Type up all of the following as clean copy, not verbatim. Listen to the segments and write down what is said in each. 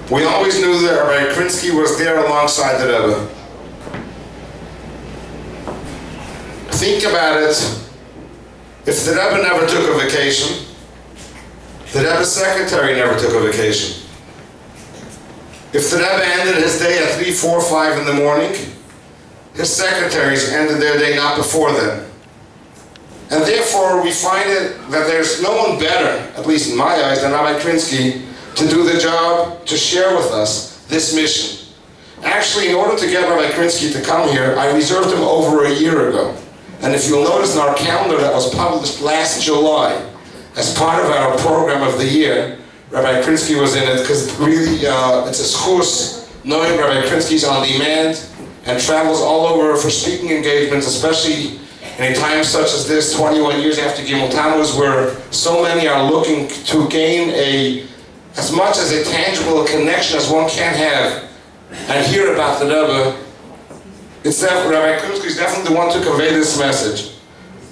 We always knew that Rabbi Krinsky was there alongside the Rebbe. Think about it. If the Rebbe never took a vacation, the Rebbe's secretary never took a vacation. If the Rebbe ended his day at 3, 4, 5 in the morning, his secretaries ended their day not before then. And therefore, we find it that there's no one better, at least in my eyes, than Rabbi Krinsky to do the job, to share with us this mission. Actually, in order to get Rabbi Krinsky to come here, I reserved him over a year ago. And if you'll notice in our calendar that was published last July, as part of our program of the year, Rabbi Krinsky was in it, because really it's a schus knowing Rabbi Krinsky's on demand and travels all over for speaking engagements, especially in a time such as this, 21 years after Gimel Tammuz, where so many are looking to gain as much as a tangible connection as one can have and hear about the Rebbe. Rabbi Krinsky is definitely the one to convey this message.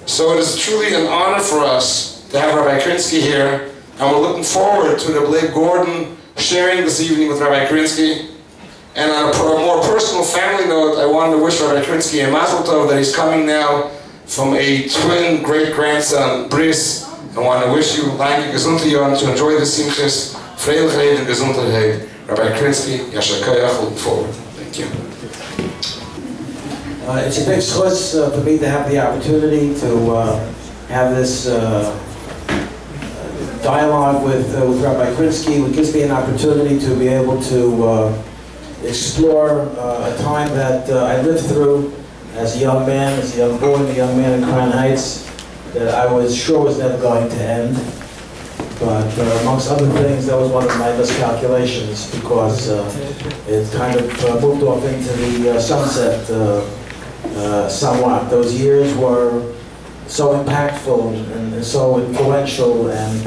So it is truly an honor for us to have Rabbi Krinsky here, and we're looking forward to Rabbi Gordon sharing this evening with Rabbi Krinsky. And on a more personal family note, I wanted to wish Rabbi Krinsky a mazel tov that he's coming now from a twin great-grandson, Bris. I want to wish you lange gesundheit to enjoy the simchas, freiligheid and gesundheit. Rabbi Krinsky, yasher koach, looking forward. Thank you. It's a big schutz for me to have the opportunity to have this dialogue with Rabbi Krinsky. It gives me an opportunity to be able to explore a time that I lived through as a young man, as a young boy, a young man in Crown Heights, that I was sure was never going to end. But amongst other things, that was one of my miscalculations, because it kind of moved off into the sunset somewhat. Those years were so impactful and so influential, and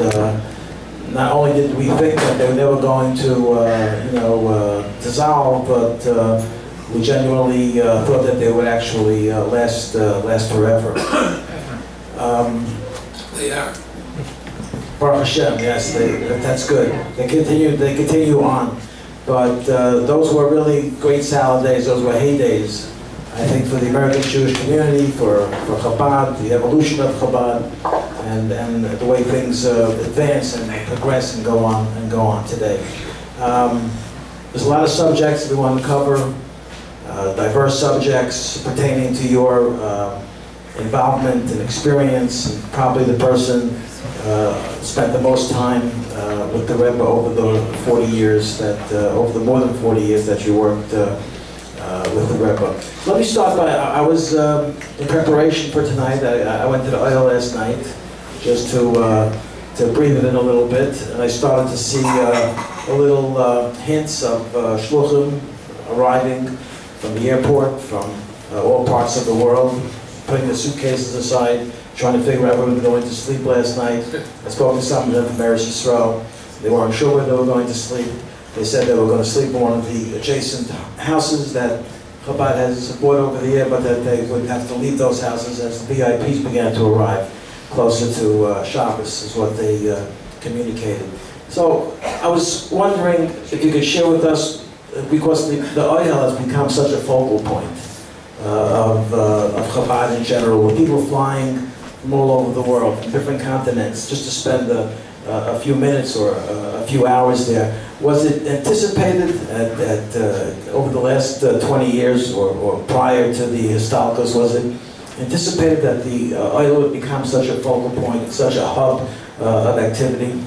not only did we think that they were never going to dissolve, but we genuinely thought that they would actually last forever. They are. Baruch Hashem, yes, that's good. They continue on. But those were really great salad days. Those were heydays, I think, for the American Jewish community, for Chabad, the evolution of Chabad, and the way things advance and progress and go on today. There's a lot of subjects we want to cover, diverse subjects pertaining to your involvement and experience, and probably the person spent the most time with the Rebbe over the 40 years that, over the more than 40 years that you worked with the Rebbe. Let me start by, I was in preparation for tonight, I went to the oil last night just to breathe it in a little bit, and I started to see a little hints of shluchim arriving from the airport, from all parts of the world, putting the suitcases aside, trying to figure out where we were going to sleep last night. I spoke to some of them from Eretz Yisrael. They weren't sure where they were going to sleep. They said they were going to sleep in one of the adjacent houses that Chabad has bought over the year, but that they would have to leave those houses as the VIPs began to arrive closer to Shabbos, is what they communicated. So I was wondering if you could share with us, because the oil has become such a focal point of Chabad in general, with people flying from all over the world, from different continents, just to spend a few minutes or a few hours there. Was it anticipated over the last 20 years or prior to the Historicals, was it anticipated that the oil would become such a focal point, such a hub of activity?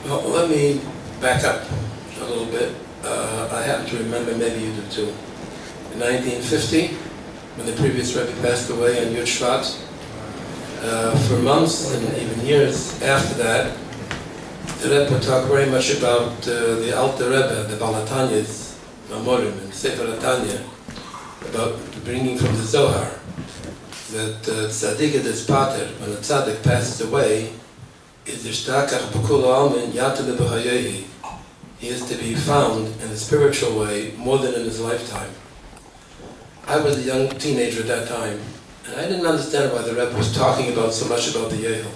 Well, let me back up a little bit. I happen to remember, maybe you do too, in 1950, when the previous Rebbe passed away in Yud Shvat, for months and even years after that, the Rebbe talked very much about the Alter Rebbe, the Balatanyas, Mamorim, and Sefer Atanya, about bringing from the Zohar, that Tzaddik et his pater, when a Tzaddik passes away, is ishtakach b'kul almin yatem b'chayehi. He is to be found in a spiritual way more than in his lifetime. I was a young teenager at that time, and I didn't understand why the Rebbe was talking about so much about the Yehel.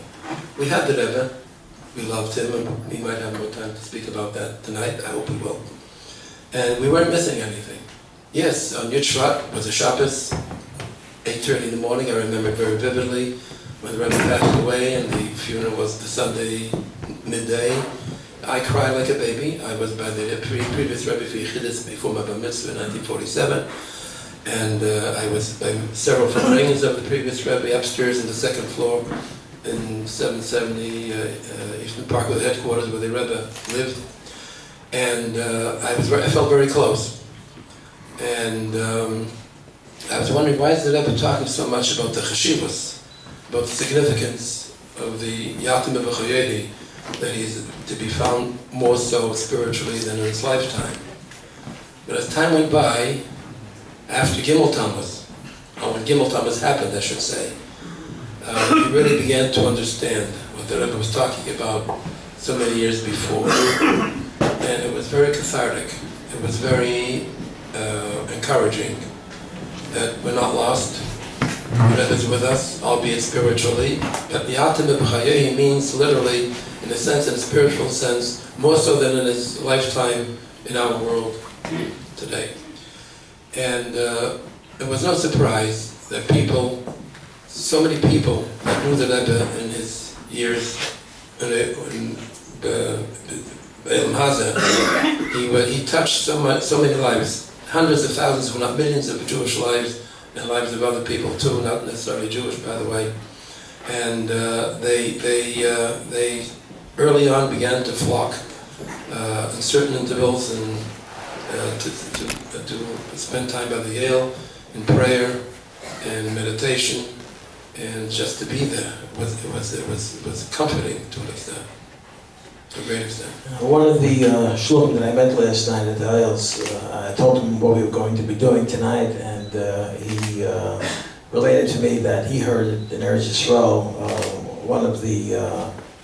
We had the Rebbe, We loved him, and we might have more time to speak about that tonight. I hope we will. And we weren't missing anything. Yes, on Yud Shvat was a Shabbos, 8:30 in the morning. I remember it very vividly when the Rabbi passed away, and the funeral was the Sunday midday. I cried like a baby. I was by the previous Rabbi for Yechidus before my Bar Mitzvah in 1947. And I was by several Farangins of the previous Rabbi upstairs in the second floor in 770 Eastern Park, with the headquarters where the Rebbe lived. And I felt very close. And I was wondering, why is the Rebbe talking so much about the cheshivos, about the significance of the Yatim B'Chayehi, that he's to be found more so spiritually than in his lifetime. But as time went by, after Gimel Tammuz, or when Gimel Tammuz happened, I should say, we really began to understand what the Rebbe was talking about so many years before. And it was very cathartic. It was very encouraging that we're not lost. The Rebbe is with us, albeit spiritually. But Yatim B'Chayehi means literally, in a sense, in a spiritual sense, more so than in his lifetime in our world today. And it was no surprise that so many people that knew the Rebbe in his years in Elam Hazeh, he touched so many lives, hundreds of thousands, if not millions of Jewish lives, and lives of other people too, not necessarily Jewish, by the way. And they early on began to flock in certain intervals and to spend time by the Yale in prayer and meditation, and just to be there. It was comforting to an extent, to a great extent. One of the shluchim that I met last night at the Isles, I told him what we were going to be doing tonight, and he related to me that he heard in Eretz Yisrael, one of the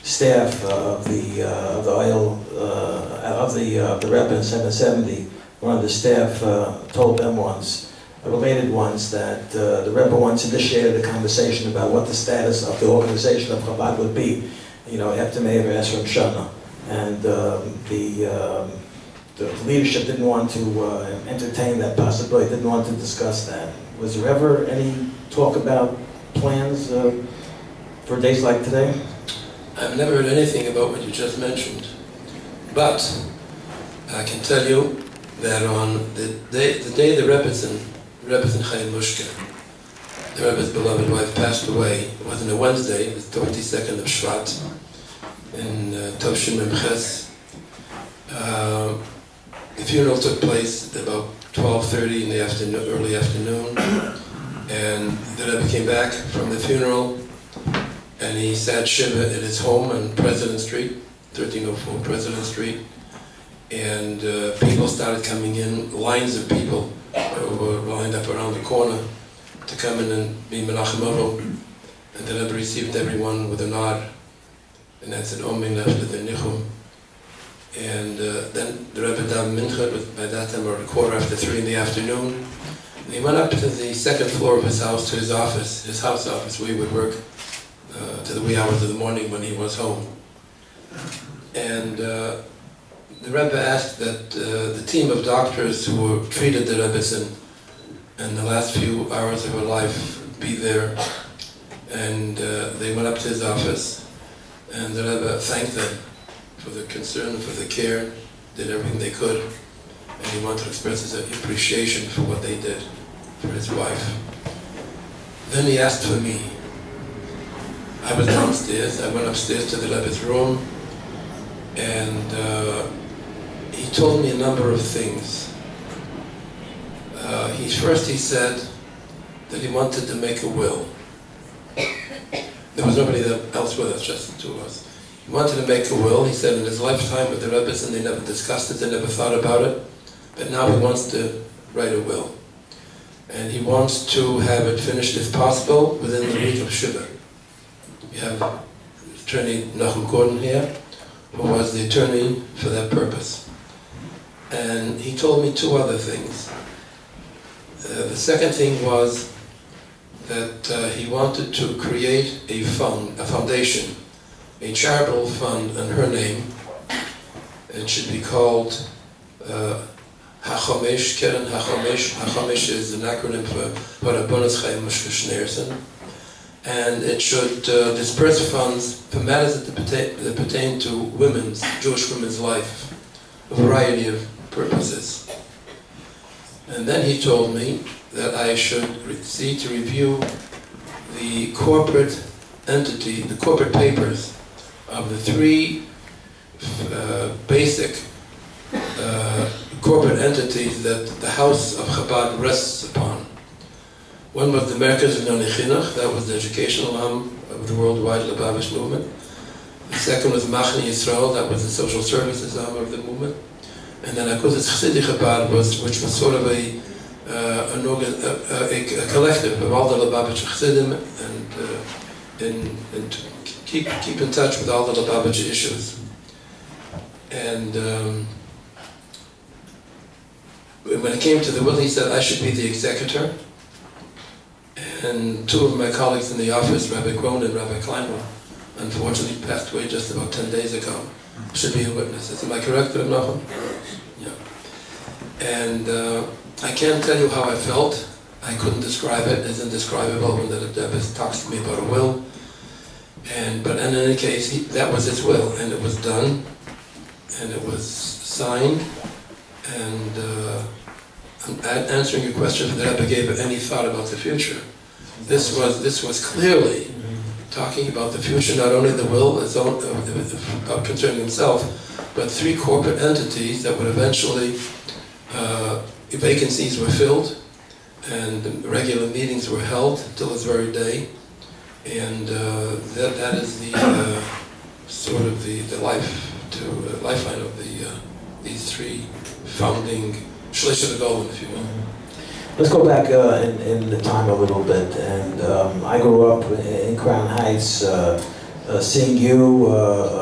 staff of the Isle of the Rebbe in 770. One of the staff told them once, related once, that the Rebbe once initiated a conversation about what the status of the organization of Chabad would be, after Meir Esrim Shana. And the leadership didn't want to entertain that possibility, didn't want to discuss that. Was there ever any talk about plans for days like today? I've never heard anything about what you just mentioned, but I can tell you that on the day the Rebbe's in Chaim Mushka, the Rebbe's beloved wife, passed away, it was on a Wednesday, the 22nd of Shvat, in Tovshin Memches. The funeral took place at about 12:30 in the afternoon, early afternoon, and the Rebbe came back from the funeral, and he sat Shiva at his home on President Street, 1304 President Street, and people started coming in, lines of people were lined up around the corner to come in and be Menachem Ovo, and the Rebbe received everyone with a nod, and that's an Omin after the Nichum. And then the Rebbe davened Mincha, by that time around 3:15 in the afternoon, and he went up to the second floor of his house, to his office, his house office, where he would work to the wee hours of the morning when he was home. And the Rebbe asked that the team of doctors who treated the Rebbetzin in the last few hours of her life be there, and they went up to his office, and the Rebbe thanked them for the concern, for the care, did everything they could, and he wanted to express his appreciation for what they did for his wife. Then he asked for me. I was downstairs. I went upstairs to the Rebbe's room, and he told me a number of things. First he said that he wanted to make a will. There was nobody else with us, just the two of us. He wanted to make a will. He said in his lifetime with the Rebbe's, and they never discussed it, they never thought about it, but now he wants to write a will. And he wants to have it finished, if possible, within the week of Shiva. We have attorney Nachum Gordon here, who was the attorney for that purpose. And he told me two other things. The second thing was that he wanted to create a foundation, a charitable fund in her name. It should be called HaChomesh, Keren HaChomesh. HaChomesh is an acronym for Rabbonos Chaim Moshe Schneerson. And it should disperse funds for matters that pertain to Jewish women's life, a variety of purposes. And then he told me that I should see to review the corporate entity, the corporate papers of the three basic corporate entities that the House of Chabad rests upon. One was the Merkez V'noni Chinuch, that was the educational arm of the worldwide Lubavitch movement. The second was Machne Yisrael, that was the social services arm of the movement. And then Akuzas Chassidic Chabad, which was sort of a collective of all the Lubavitch Chassidim, and to keep in touch with all the Lubavitch issues. And when it came to the will, he said I should be the executor. And two of my colleagues in the office, Rabbi Groen and Rabbi Kleinwald, unfortunately passed away just about 10 days ago, should be witnesses. Am I correct, Rabbi Nachum? Yeah. And I can't tell you how I felt. I couldn't describe it. It's indescribable when the Rebbe talks to me about a will. But in any case, that was his will, and it was done, and it was signed, and I'm answering your question if the Rebbe gave any thought about the future. This was clearly talking about the future, not only the will concerning himself, but three corporate entities that would eventually, vacancies were filled, and regular meetings were held till this very day, and that is the sort of the lifeline of these three founding Shlish Golem, if you will. Let's go back in the time a little bit. And I grew up in Crown Heights, seeing you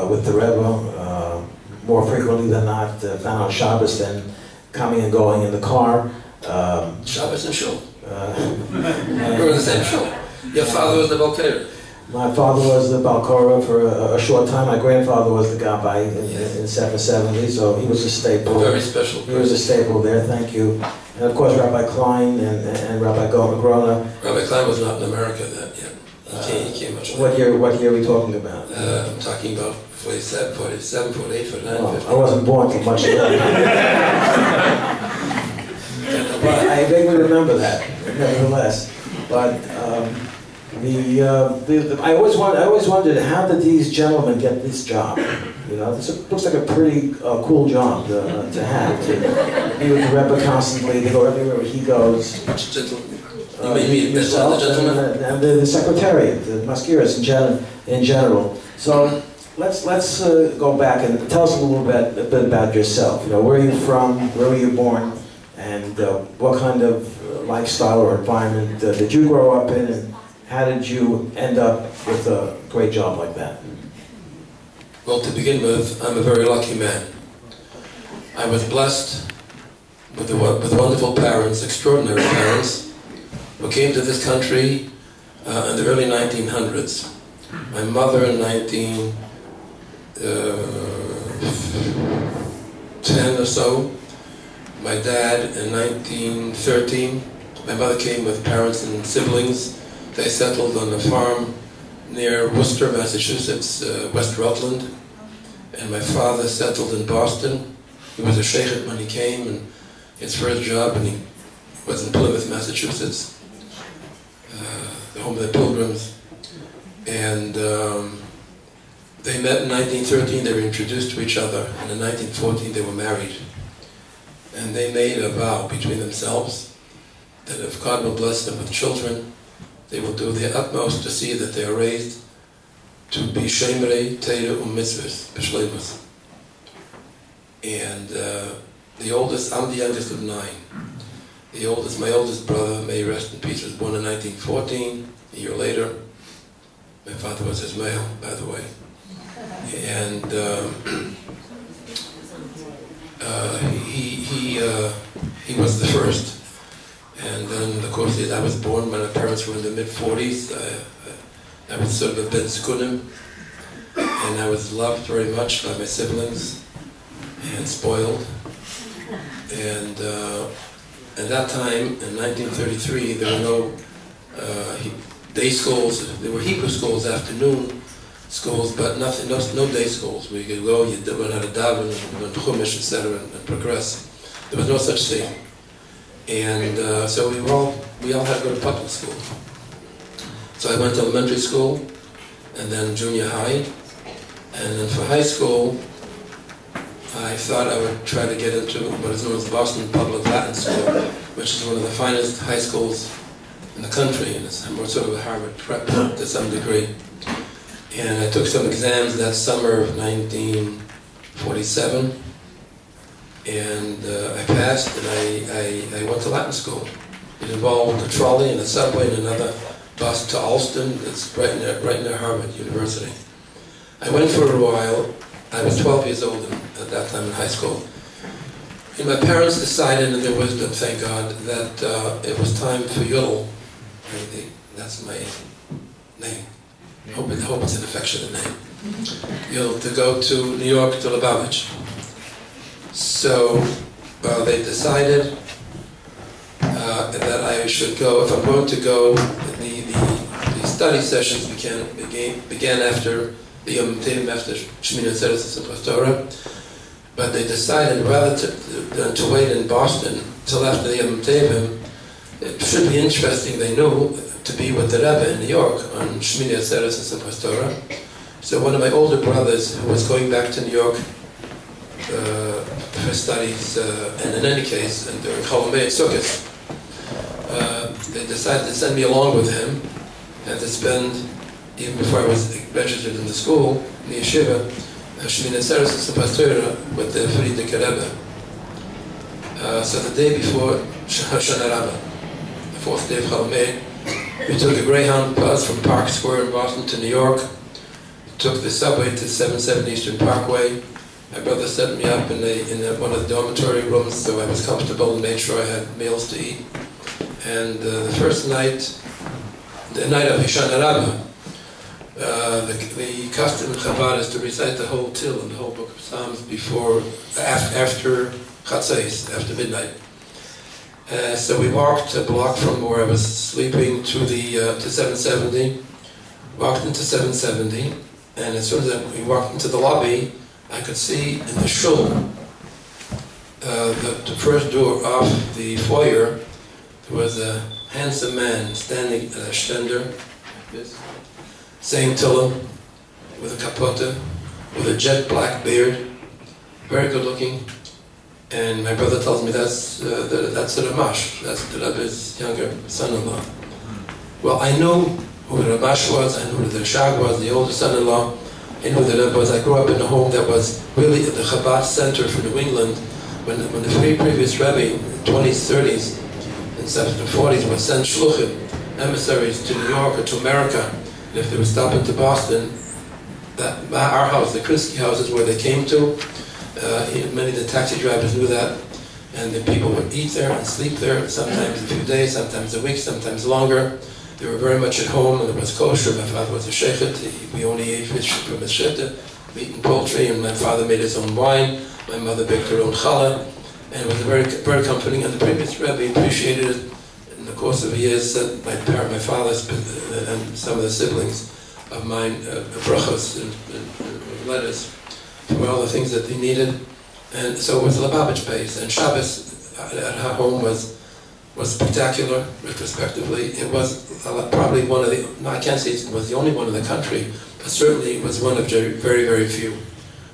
with the Rebbe more frequently than not, found on Shabbos, then coming and going in the car. Shabbos and Shul. We're in the same Shul. Your father was the Balkari. My father was the Balkora for a short time. My grandfather was the Gabbai in 770, so he was a staple. A very special person. He was a staple there, thank you. And of course Rabbi Klein and Rabbi Grona. Rabbi Klein was not in America then yet. He came much later. What year are we talking about? I'm talking about 47, 47, 48, 49, well, 50. I wasn't born till much later. But I vaguely remember that, nevertheless. But I always wondered, how did these gentlemen get this job? You know, this looks like a pretty cool job to have. To be with the Rebbe constantly, to go everywhere he goes. Which gentleman? Yourself and the secretariat, the maskiras in general. So let's go back and tell us a bit about yourself. You know, where are you from? Where were you born? And what kind of lifestyle or environment did you grow up in? And how did you end up with a great job like that? Well, to begin with, I'm a very lucky man. I was blessed with wonderful parents, extraordinary parents, who came to this country in the early 1900s. My mother in 1910 or so, my dad in 1913. My mother came with parents and siblings. They settled on a farm near Worcester, Massachusetts, West Rutland. And my father settled in Boston. He was a sheikh when he came, and his first job, and he was in Plymouth, Massachusetts, the home of the Pilgrims. And they met in 1913, they were introduced to each other, and in 1914 they were married. And they made a vow between themselves that if God will bless them with children, they will do their utmost to see that they are raised to be Shemrei, Teira, Mitzvahs, B'Shleimus. And the oldest, I'm the youngest of 9. The oldest, my oldest brother, may he rest in peace, was born in 1914, a year later. My father was Ismail, by the way. And he was the first. And then, of course, I was born when my parents were in the mid-40s. I was sort of a ben zekunim. and I was loved very much by my siblings and spoiled. And at that time, in 1933, there were no day schools. There were Hebrew schools, afternoon schools, but nothing, no day schools where you could go, you learn how to daven, learn chumash, etc., and progress. There was no such thing. And so we all had to go to public school. So I went to elementary school, and then junior high, and then for high school, I thought I would try to get into what is known as Boston Public Latin School, which is one of the finest high schools in the country, and it's more sort of a Harvard prep to some degree. And I took some exams that summer of 1947, and I passed, and I went to Latin school. It involved a trolley and a subway and another bus to Alston. It's right near Harvard University. I went for a while. I was 12 years old at that time in high school. And my parents decided in their wisdom, thank God, that it was time for Yudel. That's my name. I hope it's an affectionate name. Yudel, to go to New York to Lubavitch. So they decided that I should go, if I'm going to go, the study sessions began after the Yom Tovim, after Shemini Atzeres and Pastora, but they decided rather than to wait in Boston till after the Yom Tovim, it should be interesting, they knew, to be with the Rabbi in New York on Shemini Atzeres and Pastora. So one of my older brothers, who was going back to New York for studies, and in any case, and during Chol Hamoed Sukkot, they decided to send me along with him and to spend, even before I was registered in the school, in the yeshiva, Shemini Atzeres and Pastora with the Frierdiker Rebbe. So the day before Hoshana Rabbah, the fourth day of Chol Hamoed, we took a Greyhound bus from Park Square in Boston to New York, took the subway to 770 Eastern Parkway. My brother set me up in one of the dormitory rooms so I was comfortable and made sure I had meals to eat. And the first night, the night of Hoshana Rabbah, the custom in Chabad is to recite the whole Tehillim, the whole book of Psalms after Chatzos, after midnight. So we walked a block from where I was sleeping to 770, walked into 770, and as soon as we walked into the lobby, I could see in the shul, the first door off the foyer, there was a handsome man standing at a shtender, like this, saying Tehillim, with a kapota, with a jet black beard, very good looking. And my brother tells me that's the Ramash, that's the Rebbe's younger son-in-law. Well, I knew who the Ramash was, I knew who the Rashag was, the older son-in-law, I knew who the Rebbe was. I grew up in a home that was really at the Chabad center for New England. When the three previous Rebbe, 20s, 30s, and 40s, would send shluchim, emissaries to New York or to America, and if they would stop into Boston, our house, the Krinsky house, is where they came to. Many of the taxi drivers knew that, and the people would eat there and sleep there, sometimes a few days, sometimes a week, sometimes longer. They were very much at home, and it was kosher. My father was a sheikhet. We only ate fish from his shette, meat and poultry, and my father made his own wine. My mother baked her own challah, and it was very, very comforting. And the previous Rabbi appreciated it in the course of years that my father's and some of the siblings of mine, brachos and letters, for all the things that they needed. And so it was Lubavitch based, and Shabbos at her home was spectacular, retrospectively. It was probably one of the, no, I can't say it was the only one in the country, but certainly it was one of very, very few,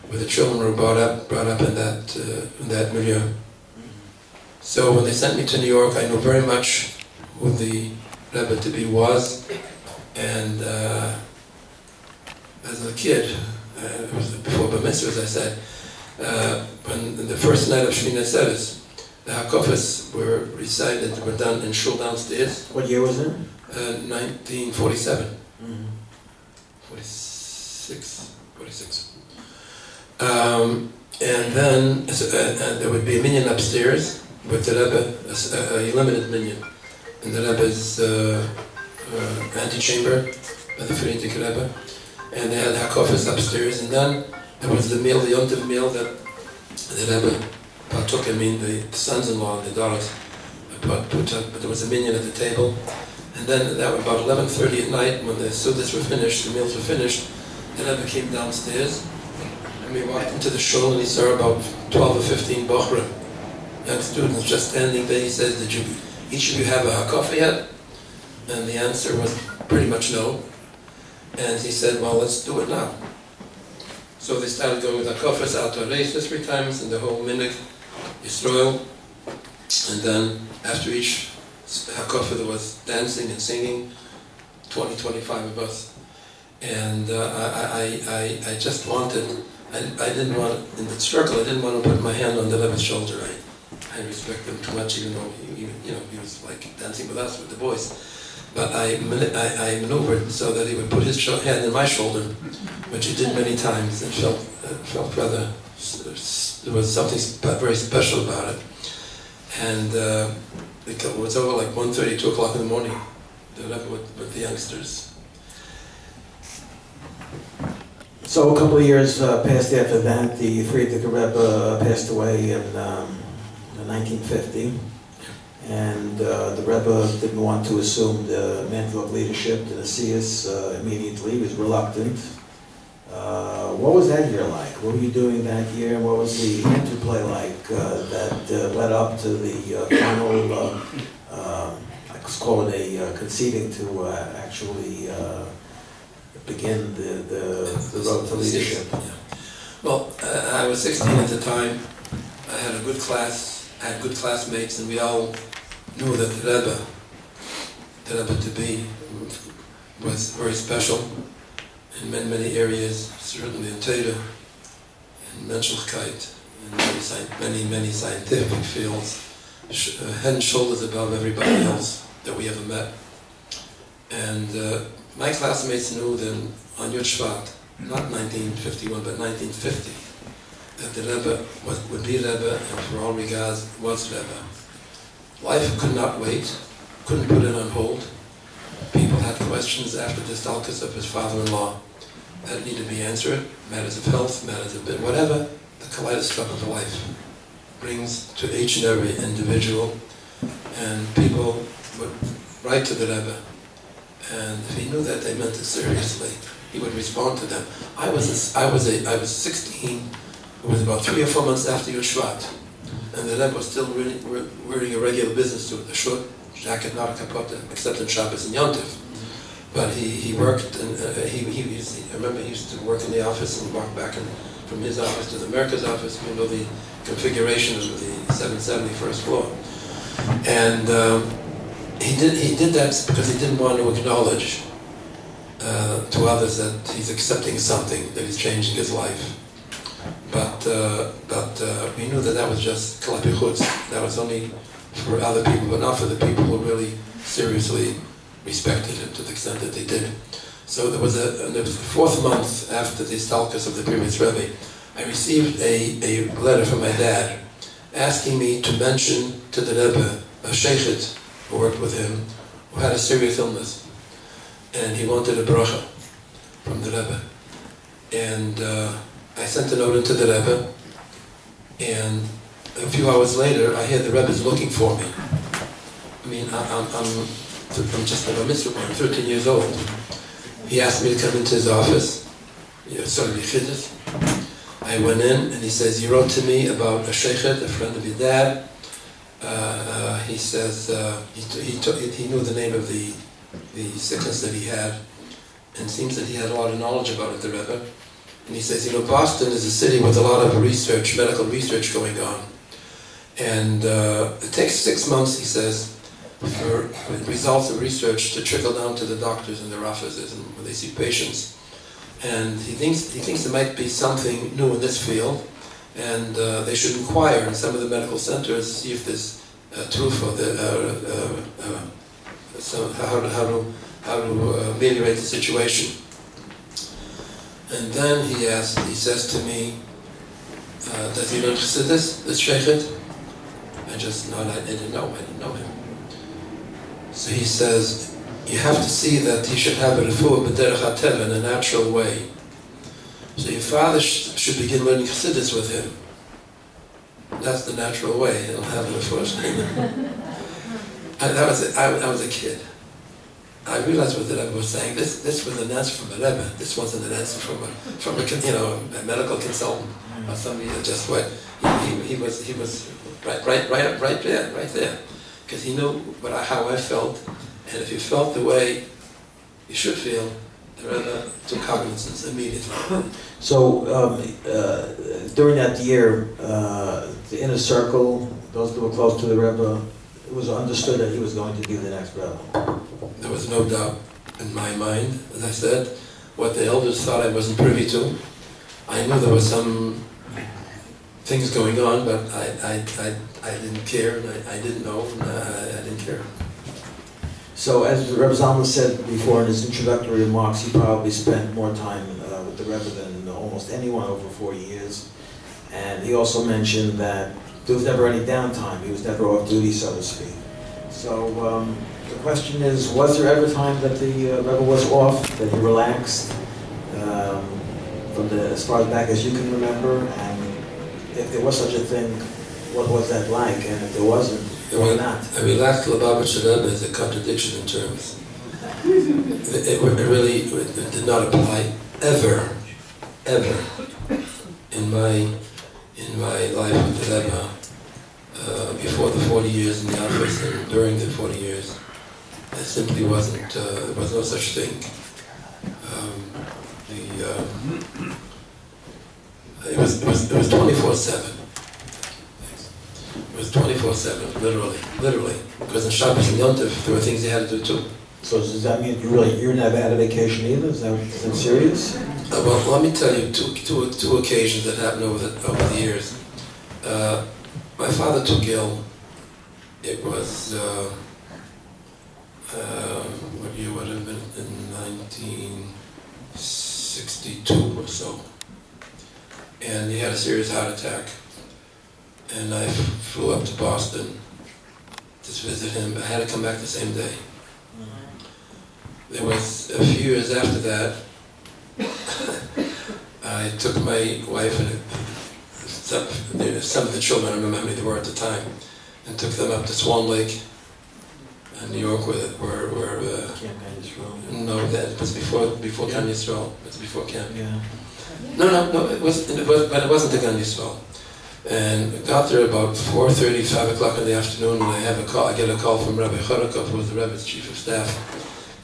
where the children were brought up in that milieu. So when they sent me to New York, I knew very much who the Rebbe to be was, and as a kid, it was before Bar Mitzvah, as I said, when the first night of Shemini Atzeres, the Hakofas were recited, were done in shul downstairs. What year was it? 1947. Mm-hmm. 46. And then there would be a minyan upstairs with the Rebbe, a limited minyan, in the Rebbe's antechamber, by the Frierdiker Rebbe. and they had hakofas upstairs, and then there was the meal, the yontiv meal that Rebbe partook. I mean, the sons-in-law, the daughters, but there was a minion at the table, and then that was about 11:30 at night when the sudas were finished, the meals were finished. The Rebbe came downstairs, and we walked into the shul, and he saw about 12 or 15 bochra, young students, just standing there. He says, "Did each of you have a hakofa yet?" And the answer was pretty much no. And he said, "Well, let's do it now." So they started going with hakofas out to races 3 times, and the whole minhag, Yisrael. And then after each hakofa there was dancing and singing, 20, 25 of us. And I just wanted, I didn't want, in the circle, I didn't want to put my hand on the Rebbe's shoulder. I respect him too much, even though he was like dancing with us, with the boys. But I maneuvered so that he would put his hand on my shoulder, which he did many times, and felt rather, there was something very special about it. And it was over like 1:30, 2 o'clock in the morning, the Rebbe with the youngsters. So a couple of years passed after that. The Frierdiker Rebbe passed away in 1950, and the Rebbe didn't want to assume the mantle of leadership, the Nesius, immediately. He was reluctant. What was that year like? What were you doing that year? What was the interplay like that led up to the final, let's call it a conceding to actually begin the road to leadership? Yeah. Well, I was 16 at the time. I had a good class, I had good classmates, and we all knew that the Rebbe to be was very special in many areas, certainly in Torah, in Menschlichkeit, in many scientific fields, head and shoulders above everybody else that we ever met. And my classmates knew then on Yud Shvat, not 1951, but 1950, that the Rebbe would be Rebbe, and for all regards was Rebbe. Life could not wait, couldn't put it on hold. People had questions after the stalkers of his father-in-law that needed to be answered, matters of health, matters of whatever the kaleidoscope of life brings to each and every individual. And people would write to the Rebbe, and if he knew that they meant it seriously, he would respond to them. I was 16. It was about 3 or 4 months after Yud Shvat, and the Rebbe was still wearing a regular business suit, a short jacket, not a kapota, except on Shabbos and Yom Tov. But he worked, and I remember he used to work in the office and walk back from his office to the America's office, the configuration of the 770 first floor. And he did that because he didn't want to acknowledge to others that he's accepting something, that he's changing his life. But we knew that was just kalapi chutz. That was only for other people, but not for the people who really seriously respected him to the extent that they did. So there was the 4th month after the stalkers of the previous Rebbe, I received a letter from my dad asking me to mention to the Rebbe a sheikhet who worked with him, who had a serious illness, and he wanted a bracha from the Rebbe. And I sent a note into the Rebbe, and a few hours later, I hear the Rebbe's looking for me. I mean, I'm just a mitzvah, I'm 13 years old. He asked me to come into his office. I went in, and he says, "You wrote to me about a sheikhet, a friend of your dad." He says he knew the name of the sickness that he had, and it seems that he had a lot of knowledge about it, the Rebbe. And he says, Boston is a city with a lot of research, medical research going on. And it takes 6 months, he says, for results of research to trickle down to the doctors in their offices and when they see patients. And he thinks there might be something new in this field, and they should inquire in some of the medical centers to see if there's truth or how to ameliorate the situation. And then he says to me, "Does he learn Chassidus, this sheikhet?" I just nodded. I didn't know him. So he says, you have to see that he should have a refuah b'derech hateva in a natural way. So your father should begin learning chassidus with him. That's the natural way. He'll have a refuah. I was a kid. I realized what the Rebbe was saying. This was an answer from a Rebbe. This wasn't an answer from a medical consultant or somebody that just what he was right there, because he knew how I felt, and if you felt the way you should feel, the Rebbe took cognizance immediately. So during that year, the inner circle, those that were close to the Rebbe, it was understood that he was going to be the next Rebbe. There was no doubt in my mind, as I said, what the elders thought I wasn't privy to. I knew there were some things going on, but I didn't care, and I didn't know, and I didn't care. So as Rebbe Zalman said before in his introductory remarks, he probably spent more time with the Rebbe than almost anyone over 4 years. And he also mentioned that there was never any downtime. He was never off duty, so to speak. So the question is, was there ever time that the Rebbe was off, that he relaxed, as far back as you can remember? And if there was such a thing, what was that like? And if there wasn't, why not? A relaxed Lubavitcher Rebbe is a contradiction in terms. It really did not apply ever in my life with the Rebbe. Before the 40 years in the office and during the 40 years, there simply wasn't, there was no such thing. It was 24/7. It was 24/7, literally. Because in Shabbos and Yom Tov, there were things you had to do too. So does that mean you never had a vacation either? Is that serious? Well, let me tell you two occasions that happened over the years. My father took ill. It was, what year would it have been? In 1962 or so. And he had a serious heart attack. And I flew up to Boston to visit him. I had to come back the same day. There was a few years after that, I took my wife and some of the children, I don't remember how many there were at the time, and took them up to Swan Lake in New York, where no, that was before Camp Yisrael. It's before Camp. Yeah. No, but it wasn't the Camp Yisrael. And got there about 4:30, 5 o'clock in the afternoon, and I get a call from Rabbi Chodakov, who was the Rebbe's chief of staff.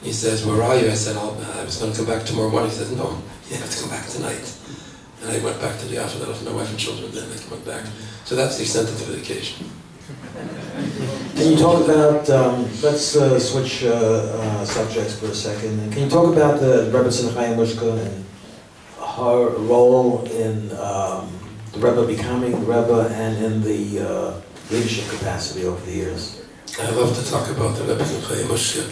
He says, "Where are you?" I said, "I was going to come back tomorrow morning." He says, "No, you have to come back tonight." And I went back to the office. I left my wife and children then. I went back. So that's the extent of the vacation. Can you talk about, let's switch subjects for a second. And can you talk about the Rebbe Simchai Mushka and her role in the Rebbe becoming the Rebbe and in the leadership capacity over the years? I love to talk about the Rebbe Simchai Mushka.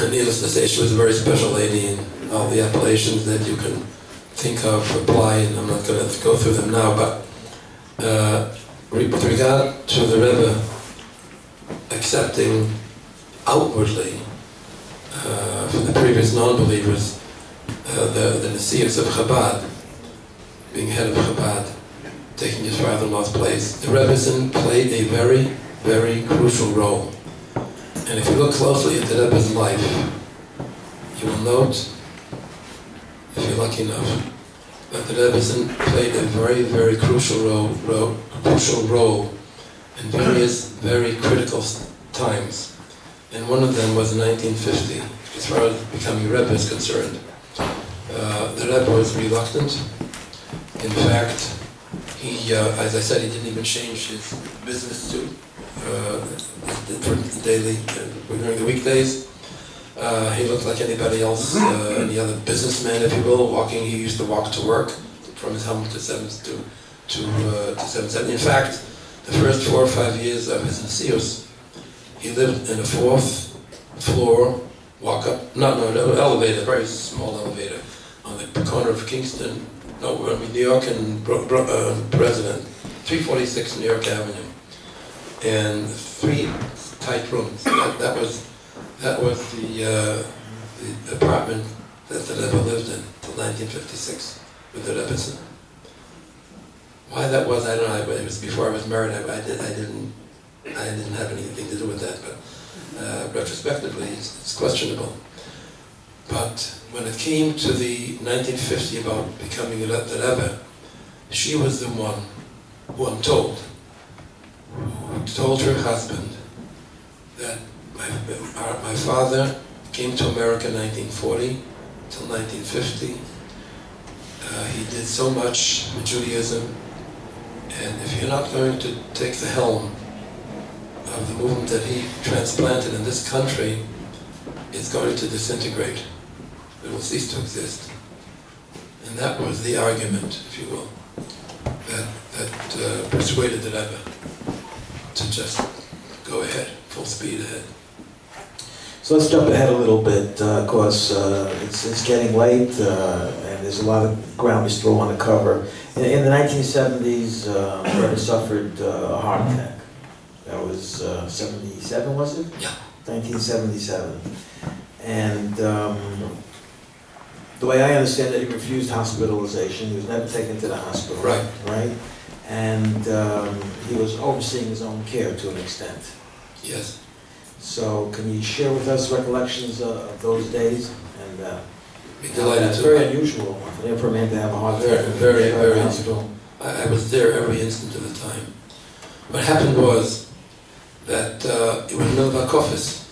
Needless to say, she was a very special lady, and all the appellations that you can think of apply, and I'm not going to go through them now, but with regard to the Rebbe accepting outwardly from the previous non-believers the Nesius of Chabad, being head of Chabad, taking his father-in-law's place, the Rebbetzin played a very, very crucial role. And if you look closely at the Rebbe's life, you will note, if you're lucky enough, that the Rebbetzin played a very, very crucial role in various very critical times. And one of them was in 1950, as far as becoming a Rebbe is concerned. The Rebbe was reluctant. In fact, he, as I said, he didn't even change his business suit daily during the weekdays. He looked like anybody else, any other businessman, if you will, walking. He used to walk to work from his home to 770. In fact, the first 4 or 5 years of his Nesius, he lived in a 4th floor walk-up, no, elevator, very small elevator, on the corner of Kingston, New York and President, 346 New York Avenue, and 3 tight rooms. That was That was the apartment that the Rebbe lived in till 1956 with the Rebbetzin. Why that was, I don't know. It was before I was married. I didn't have anything to do with that. But retrospectively, it's questionable. But when it came to the 1950 about becoming the Rebbe, she was the one who I'm told, who told her husband that my father came to America in 1940 till 1950. He did so much with Judaism, and if you're not going to take the helm of the movement that he transplanted in this country, it's going to disintegrate. It will cease to exist. And that was the argument, if you will, that persuaded the Rebbe to just go ahead, full speed ahead. So let's jump ahead a little bit, because it's getting late, and there's a lot of ground we still want to cover. In the 1970s, Rebbe suffered a heart attack. That was 77, was it? Yeah. 1977. And the way I understand it, he refused hospitalization. He was never taken to the hospital. Right. Right? And he was overseeing his own care to an extent. Yes. So can you share with us recollections of those days? And Be delighted it's to. very unusual for a man to have a heart attack. Very hospital. I was there every instant of the time. What happened was that it was in the middle of Hakofis.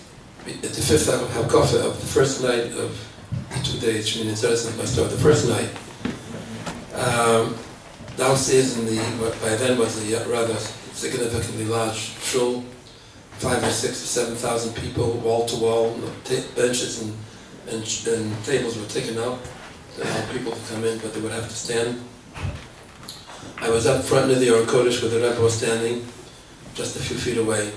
At the fifth Hakofis of the first night of the 2 days, Shmini Tzeres Mastor, the first night, downstairs in the, what by then was the rather significantly large shul, 5,000 or 6,000 or 7,000 people, wall to wall, benches and tables were taken out to allow people to come in, but they would have to stand. I was up front near the Or Kodesh where the Rebbe was standing, just a few feet away.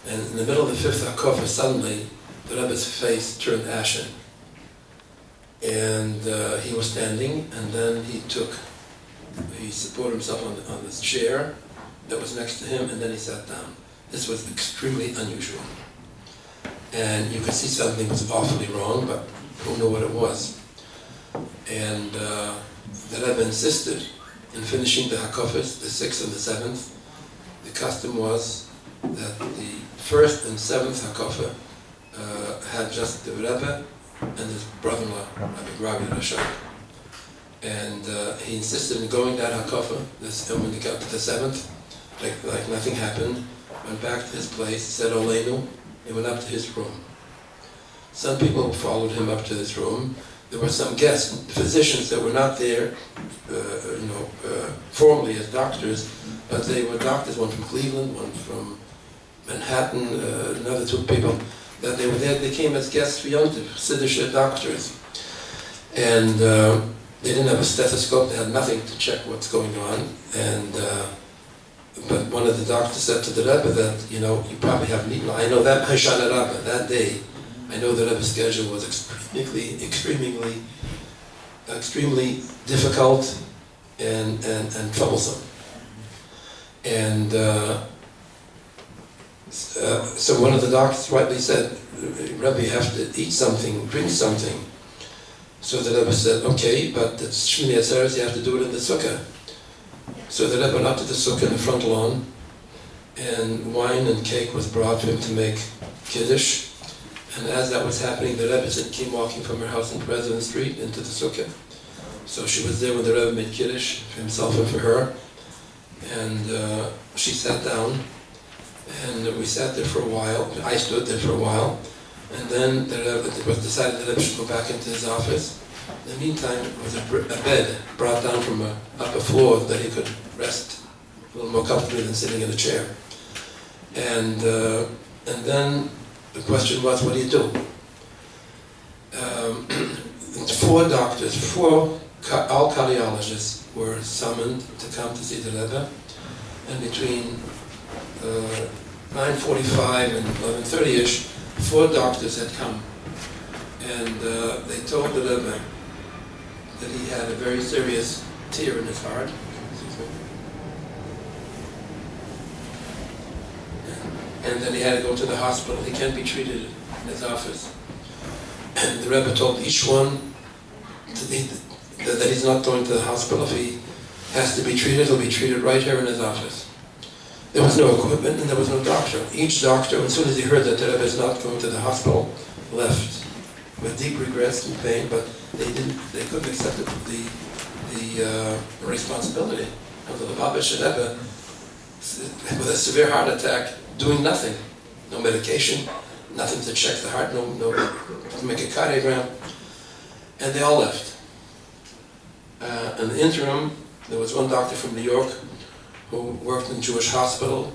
And in the middle of the fifth Hakofah, suddenly, the Rebbe's face turned ashen. And he was standing, and then he supported himself on this chair that was next to him, and then he sat down. This was extremely unusual. And you could see something was awfully wrong, but who knew what it was? And the Rebbe insisted in finishing the Hakofis, the 6th and the 7th. The custom was that the 1st and 7th Hakofah had just the Rebbe and his brother-in-law, Rabbi, and he insisted in going that Hakofah, and when he got to the 7th, like nothing happened, went back to his place, said Oleinu, and went up to his room. Some people followed him up to his room. There were some guests, physicians that were not there, formally as doctors, but they were doctors, one from Cleveland, one from Manhattan, another two people, that they were there. They came as guests for Yom Tov, Siddish doctors. And they didn't have a stethoscope, they had nothing to check what's going on. And but one of the doctors said to the Rebbe that, you probably haven't eaten. I know that Hoshana Rabbah, that day, I know the Rebbe's schedule was extremely difficult and troublesome. And so one of the doctors rightly said, Rabbi, you have to eat something, drink something. So the Rebbe said, okay, but it's Shmini Atzeres, you have to do it in the sukkah. So the Rebbe went up to the sukkah in the front lawn, and wine and cake was brought for him to make Kiddush. And as that was happening, the Rebbe came walking from her house in President Street into the sukkah. So she was there when the Rebbe made Kiddush for himself and for her. And she sat down, and we sat there for a while. I stood there for a while. And then it was decided that Rebbe should go back into his office. In the meantime, there was a bed brought down from an upper floor that he could rest a little more comfortably than sitting in a chair. And then the question was, what do you do? 4 doctors, all cardiologists were summoned to come to see the Rebbe, and between 9:45 and 11:30-ish, 4 doctors had come, and they told the Rebbe that he had a very serious tear in his heart. And then he had to go to the hospital. He can't be treated in his office. And the Rebbe told each one that he's not going to the hospital. If he has to be treated, he'll be treated right here in his office. There was no equipment and there was no doctor. Each doctor, as soon as he heard that the Rebbe is not going to the hospital, left with deep regrets and pain, but they couldn't accept the responsibility of the Lubavitcher Rebbe with a severe heart attack, doing nothing. No medication, nothing to check the heart, no to make a cardiogram, and they all left. In the interim, there was one doctor from New York who worked in Jewish hospital,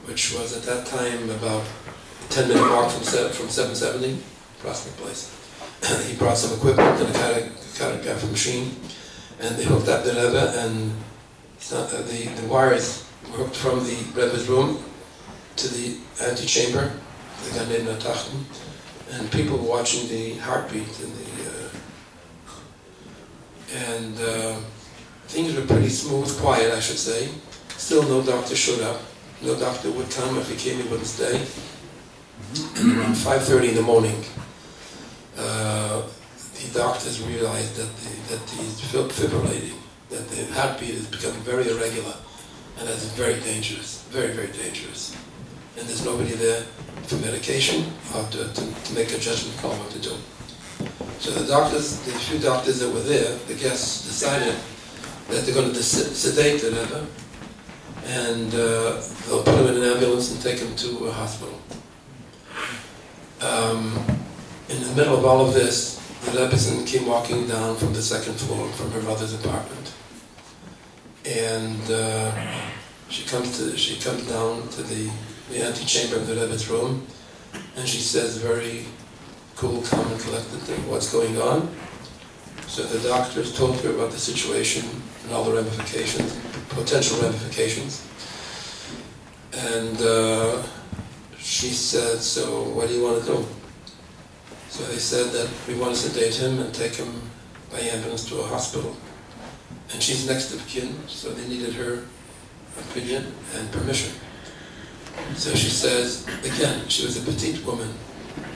which was at that time about a 10-minute walk from 770, Prospect Place. He brought some equipment and a cardiograph machine, and they hooked up the Rebbe, and the wires were hooked from the Rebbe's room to the antechamber, the Gan Eden Tachten, and people were watching the heartbeat and things were pretty smooth, quiet, I should say. Still no doctor showed up. No doctor would come. If he came, he wouldn't stay. And around 5:30 in the morning, the doctors realized that he's fibrillating, that the heartbeat is becoming very irregular, and that's very dangerous, very, very dangerous. And there's nobody there for medication or to make a judgment call what to do. So the few doctors that were there, the guests decided that they're going to sedate the Rebbe, and they'll put him in an ambulance and take him to a hospital. In the middle of all of this, the Rebbetzin came walking down from the second floor from her mother's apartment, and she comes down to the antechamber of the Rebbe's room, and she says very cool, calm, and collected, what's going on. So the doctors told her about the situation and all the ramifications, potential ramifications. And she said, so what do you want to do? So they said that we want to sedate him and take him by ambulance to a hospital. And she's next of kin, so they needed her opinion and permission. So she says, again, she was a petite woman,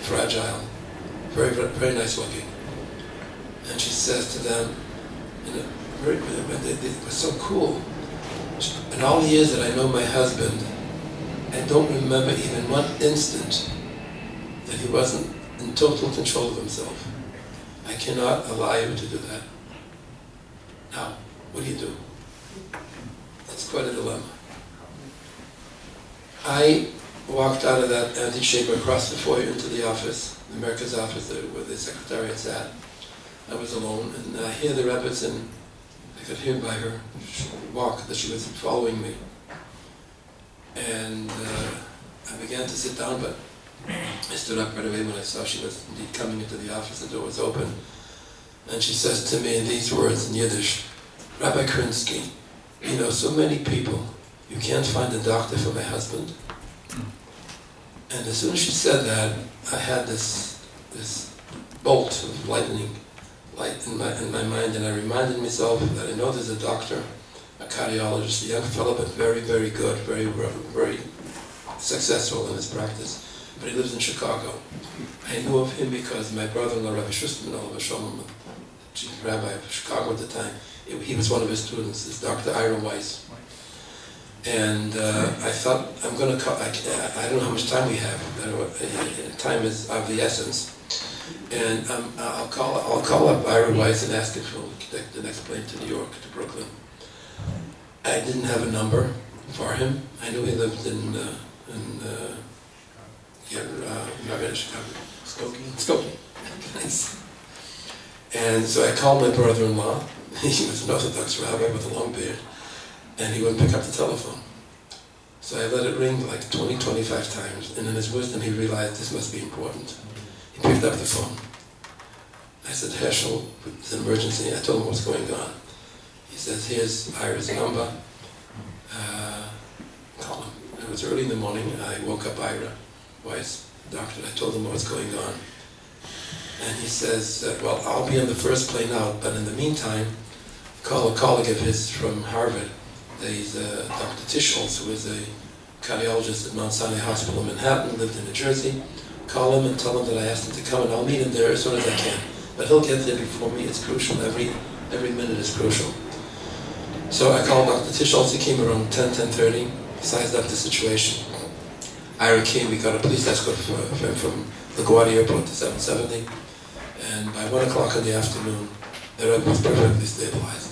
fragile, very, very, very nice looking. And she says to them, they were so cool. In all the years that I know my husband, I don't remember even one instant that he wasn't in total control of himself. I cannot allow you to do that. Now, what do you do? That's quite a dilemma. I walked out of that antechamber across the foyer into the office, the America's office where the secretariat sat. I was alone, and I hear the Rebbe's, and I could hear by her walk that she was following me. And I began to sit down, but I stood up right away when I saw she was indeed coming into the office. The door was open, and she says to me in these words in Yiddish, Rabbi Krinsky, you know, so many people, you can't find a doctor for my husband. And as soon as she said that, I had this bolt of light in my mind, and I reminded myself that I know there's a doctor, a cardiologist, a young fellow, but very, very good, very, very successful in his practice. But he lives in Chicago. I knew of him because my brother-in-law, Rabbi Schusterman, chief rabbi of Chicago at the time, he was one of his students, is Dr. Ira Weiss. And I thought, I'm going to call, I don't know how much time we have, time is of the essence. And I'll call up Ira Weiss and ask if he'll take the next plane to New York, to Brooklyn. I didn't have a number for him. I knew he lived in Chicago. Skokie. Nice. And so I called my brother-in-law. He was an Orthodox rabbi with a long beard, and he wouldn't pick up the telephone. So I let it ring like 20, 25 times, and in his wisdom he realized this must be important. He picked up the phone. I said, Herschel, it's an emergency. I told him what's going on. He says, here's Ira's number. Call him. It was early in the morning. I woke up Ira Weiss, doctor. I told him what's going on. And he says, well, I'll be on the first plane out, but in the meantime, call a colleague of his from Harvard. He's Dr. Tischholz, who is a cardiologist at Mount Sinai Hospital in Manhattan, lived in New Jersey. call him and tell him that I asked him to come, and I'll meet him there as soon as I can. But he'll get there before me. It's crucial. Every minute is crucial. So I called Dr. Tisholz. He came around 10:30. He sized up the situation. Ira came. We got a police escort for him from LaGuardia Airport to 770. And by 1 o'clock in the afternoon, the Rebbe was perfectly stabilized.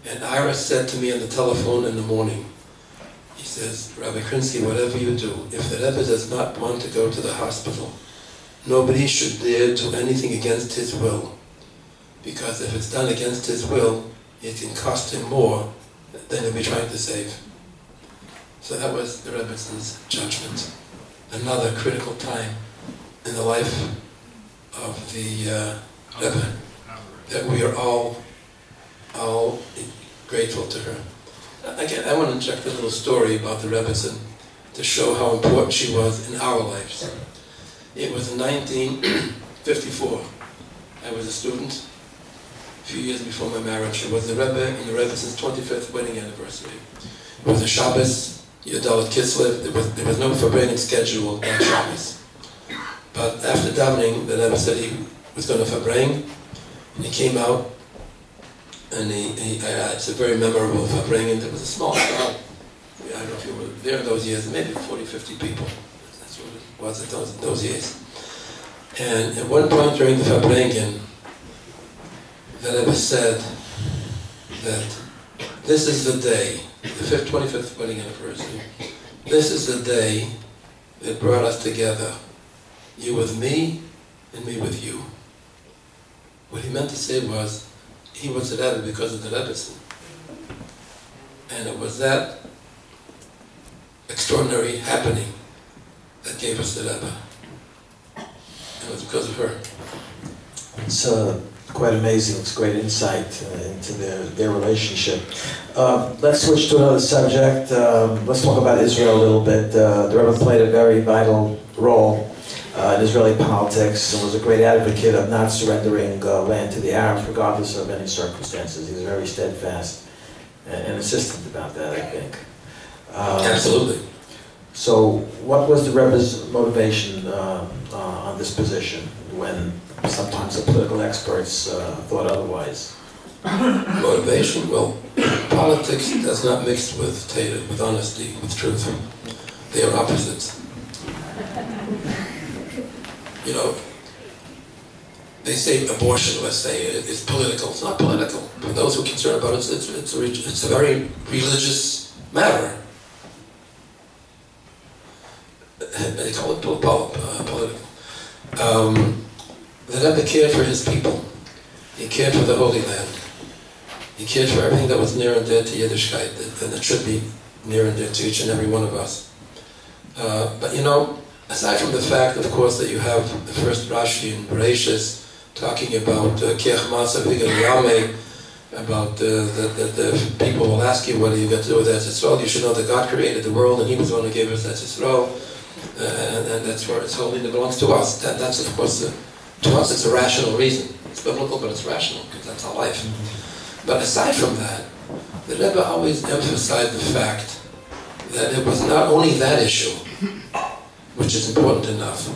And Ira said to me on the telephone in the morning, he says, Rabbi Krinsky, whatever you do, if the Rebbe does not want to go to the hospital, nobody should dare do anything against his will. Because if it's done against his will, it can cost him more than he'll be trying to save. So that was the Rebbe's judgment. Another critical time in the life of the Rebbe, that we are all grateful to her. Again, I want to inject a little story about the Rebbetzin to show how important she was in our lives. It was in 1954. I was a student, a few years before my marriage. It was the Rebbe and the Rebbetzins' 25th wedding anniversary. It was a Shabbos, Yodalet Kislev. There was no Farbrengen schedule on Shabbos. But after davening, the Rebbe said he was going to Farbrengen, and he came out. And it's a very memorable Farbrengen. There was a small crowd. I don't know if you were there in those years, maybe 40, 50 people. That's what it was at those years. And at one point during the Farbrengen, the Rebbe said that this is the day, the 25th wedding anniversary, this is the day that brought us together, you with me and me with you. What he meant to say was, he was a Rebbe because of the Rebbetzin. And it was that extraordinary happening that gave us the Rebbe. It was because of her. It's quite amazing. It's great insight into their relationship. Let's switch to another subject. Let's talk about Israel a little bit. The Rebbe played a very vital role in Israeli politics and was a great advocate of not surrendering land to the Arabs regardless of any circumstances. He was very steadfast and insistent about that, I think. Absolutely. So what was the Rebbe's motivation on this position when sometimes the political experts thought otherwise? Motivation? Well, politics does not mix with honesty, with truth. They are opposites. You know, they say abortion, let's say, is political. It's not political. For those who are concerned about it, it's a very religious matter. They call it political. The Rebbe cared for his people. He cared for the Holy Land. He cared for everything that was near and dear to Yiddishkeit, and it should be near and dear to each and every one of us. But you know, aside from the fact, of course, that you have the first Rashi in Bereshis talking about Kech Masa Vigal Yame, about the people will ask you, what do you got to do with Eretz Yisrael? You should know that God created the world and He was the one who gave us Eretz Yisrael, and that's where it's holy and it belongs to us. That's of course, to us it's a rational reason. It's biblical, but it's rational because that's our life. But aside from that, the Rebbe always emphasized the fact that it was not only that issue, which is important enough,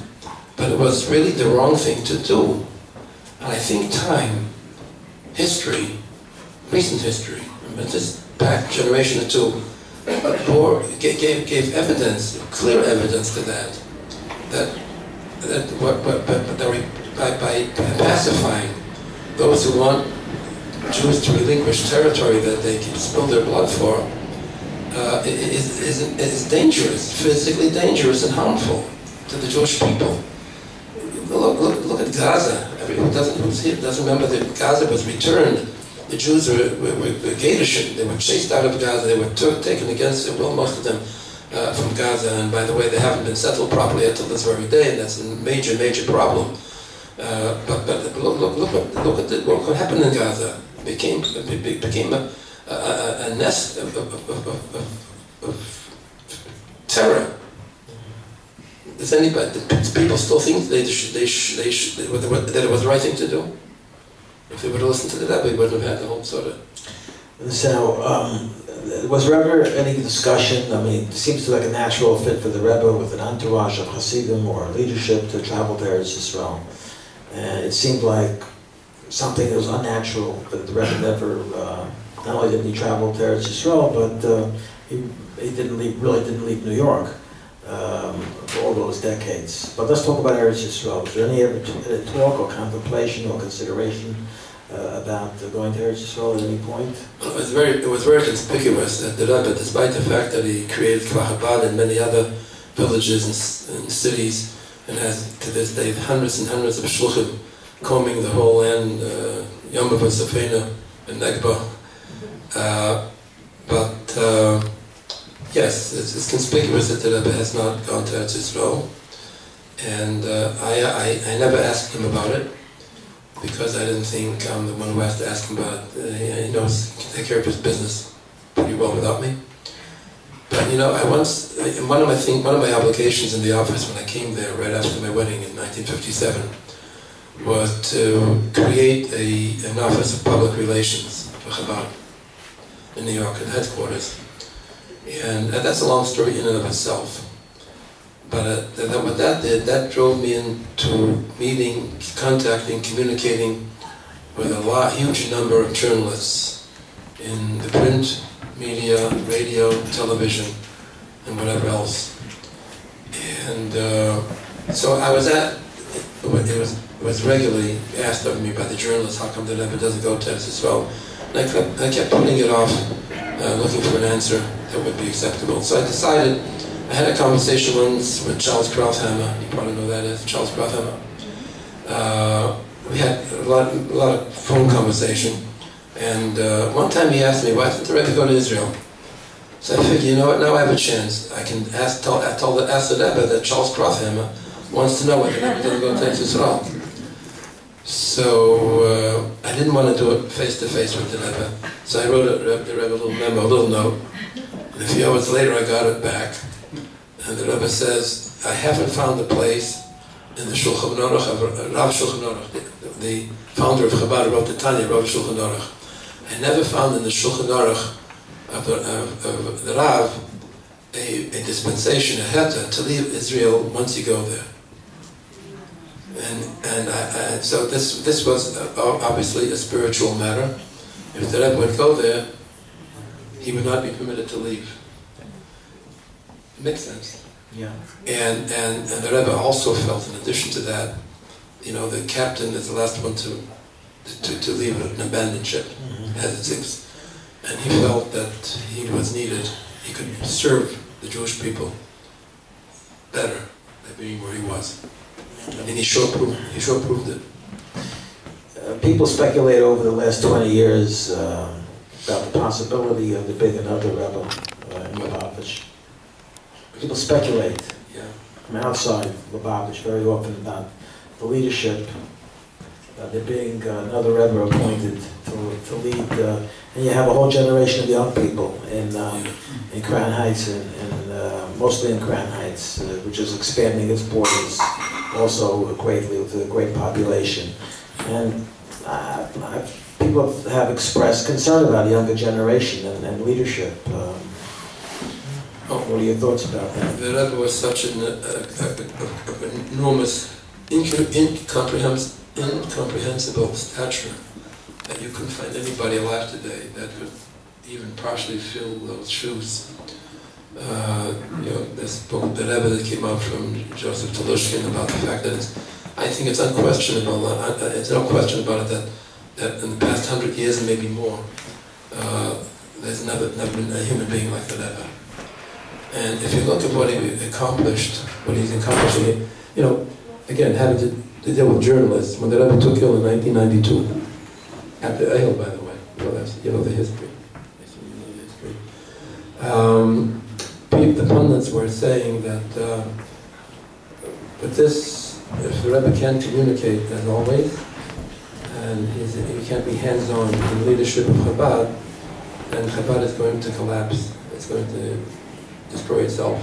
but it was really the wrong thing to do. And I think time, history, recent history, just back generation or two, gave evidence, clear evidence to by pacifying those who want Jews to relinquish territory that they can spill their blood for, is dangerous, physically dangerous and harmful to the Jewish people. Look at Gaza. Everyone doesn't remember that Gaza was returned. The Jews were Gadership. They were chased out of Gaza. They were taken against their will, most of them, from Gaza. And by the way, they haven't been settled properly until this very day, and that's a major, major problem. But look at what happened in Gaza. It became a nest of terror. Does people still think that it was the right thing to do? If they would have listened to the Rabbi, we wouldn't have had the whole sort of. So Was there ever any discussion? I mean, it seems like a natural fit for the Rebbe with an entourage of Hasidim or leadership to travel to Eretz Yisrael. And it seemed like something that was unnatural, but the Rebbe never, not only didn't he travel to Eretz Yisrael, but he really didn't leave New York for all those decades. But let's talk about Eretz Yisrael. Was there any talk or contemplation or consideration about going to Eretz Yisraal at any point? It was very conspicuous that the Rebbe, despite the fact that he created Chabad and many other villages and cities, and has to this day hundreds and hundreds of shluchim combing the whole land, Yom Safena and Negba. But yes, it's conspicuous that the Rebbe has not gone to Eretz Yisrael, and I never asked him about it, because I didn't think I'm the one who has to ask him about it. He knows, he can take care of his business pretty well without me. But you know, one of my obligations in the office when I came there right after my wedding in 1957 was to create an office of public relations for Chabad in New York, at headquarters. And that's a long story in and of itself. But what that did, that drove me into meeting, contacting, communicating with a huge number of journalists in the print media, radio, television, and whatever else. And so I was it was regularly asked of me by the journalists, how come the Rebbe doesn't go to Eretz Yisrael? And I kept putting it off, looking for an answer that would be acceptable. So I decided. I had a conversation once with Charles Krauthammer. You probably know who that is, Charles Krauthammer. We had a lot of phone conversation, and one time he asked me, "Why didn't the Rebbe go to Israel?" So I figured, you know what? Now I have a chance. I can ask the Rebbe that Charles Krauthammer wants to know why the Rebbe doesn't go to Israel. So I didn't want to do it face to face with the Rebbe. So I wrote the Rebbe a little memo, a little note. And a few hours later, I got it back. And the Rebbe says, I haven't found a place in the Shulchan Aruch of Rav Shulchan Aruch, the founder of Chabad, who wrote the Tanya, Rav Shulchan Aruch. I never found in the Shulchan Aruch of the Rav a dispensation, a heta, to leave Israel once you go there. And so this was obviously a spiritual matter. If the Rebbe would go there, he would not be permitted to leave. Makes sense. Yeah. And the Rebbe also felt, in addition to that, you know, the captain is the last one to leave an abandoned ship, as it seems. And he felt that he was needed. He could serve the Jewish people better by being where he was. And he sure proved it. People speculate over the last 20 years about the possibility of the big another Rebbe in Lubavitch. People speculate from outside Lubavitch very often about the leadership, there being another Rebbe appointed to lead, and you have a whole generation of young people in Crown Heights, and mostly in Crown Heights, which is expanding its borders also greatly with a great population. And people have expressed concern about the younger generation and leadership. What are your thoughts about that? The Rebbe was such an enormous, incomprehensible stature that you couldn't find anybody alive today that could even partially fill those shoes. You know, this book, the Rebbe, that came out from Joseph Telushkin about the fact that I think it's unquestionable. It's no question about it that in the past 100 years and maybe more, there's never been a human being like the Rebbe. And if you look at what he accomplished, what he's accomplishing, you know, again, having to deal with journalists, when the Rebbe took ill in 1992, after Ehel, by the way, you know the history. The pundits were saying that with this, if the Rebbe can't communicate as always, and he can't be hands-on in the leadership of Chabad, then Chabad is going to collapse. It's going to destroy itself.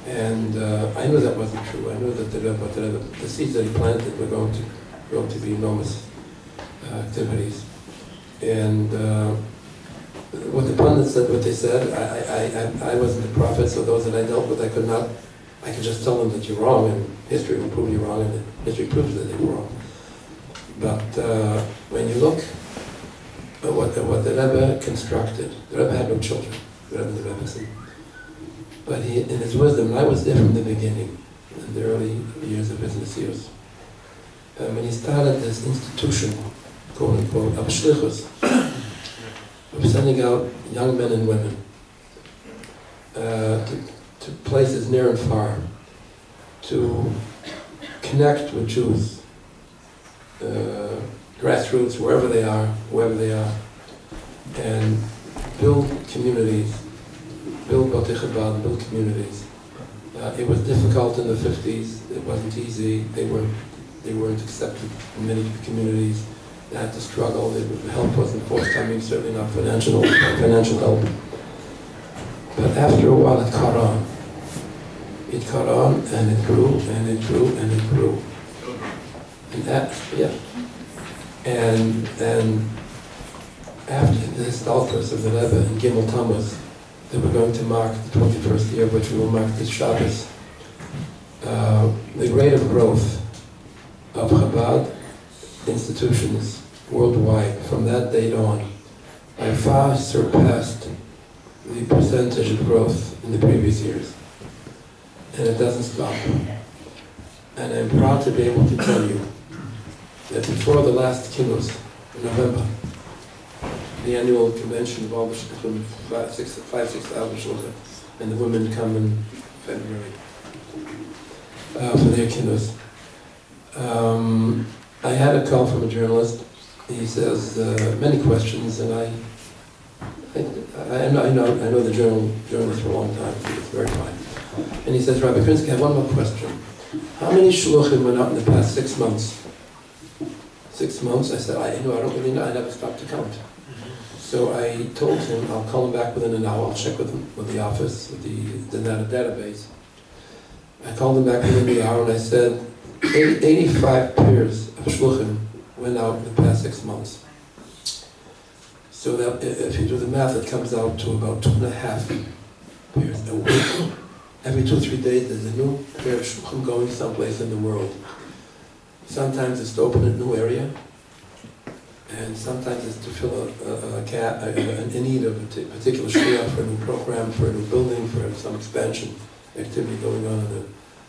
And I knew that wasn't true. I knew that the seeds that he planted were going to be enormous activities. And what the pundits said, what they said, I wasn't the prophet, so those that I dealt with, I could just tell them that you're wrong, and history will prove you wrong, and history proves that they were wrong. But when you look at what the Rebbe constructed, the Rebbe had no children, the Rebbe said. But he, in his wisdom, and I was there from the beginning, in the early years of his nesius, when he started this institution, quote unquote, of shlichus, of sending out young men and women to places near and far, to connect with Jews, grassroots, wherever they are, whoever they are, and build communities, build Batei Chabad, build communities. It was difficult in the 50s, it wasn't easy, they weren't accepted in many communities, they had to struggle, help wasn't forthcoming, certainly not financial help. But after a while it caught on. It caught on, and it grew, and it grew, and it grew. And that, yeah. And after this Stalkers of the Rebbe in Gimel Tammuz, that we're going to mark the 21st year, which we will mark this Shabbos, the rate of growth of Chabad institutions worldwide from that date on by far surpassed the percentage of growth in the previous years. And it doesn't stop. And I'm proud to be able to tell you that before the last Kinnus in November, the annual convention of all the shluchim, 5,000-6,000 shluchim, and the women come in February for their Kinnus. I had a call from a journalist. He says many questions, and I know the journalist for a long time. So it's very fine. And he says, Rabbi Krinsky, I have one more question. How many shluchim went out in the past 6 months? 6 months? I said, I don't really know. I never stopped to count. So I told him I'll call him back within an hour. I'll check with him, with the office, with the database. I called him back within the hour and I said, 85 pairs of shluchim went out in the past 6 months. So that if you do the math, it comes out to about 2.5 pairs a week. Every 2 or 3 days, there's a new pair of shluchim going someplace in the world. Sometimes it's to open a new area, and sometimes it's to fill a need of a particular shliach for a new program, for a new building, for some expansion activity going on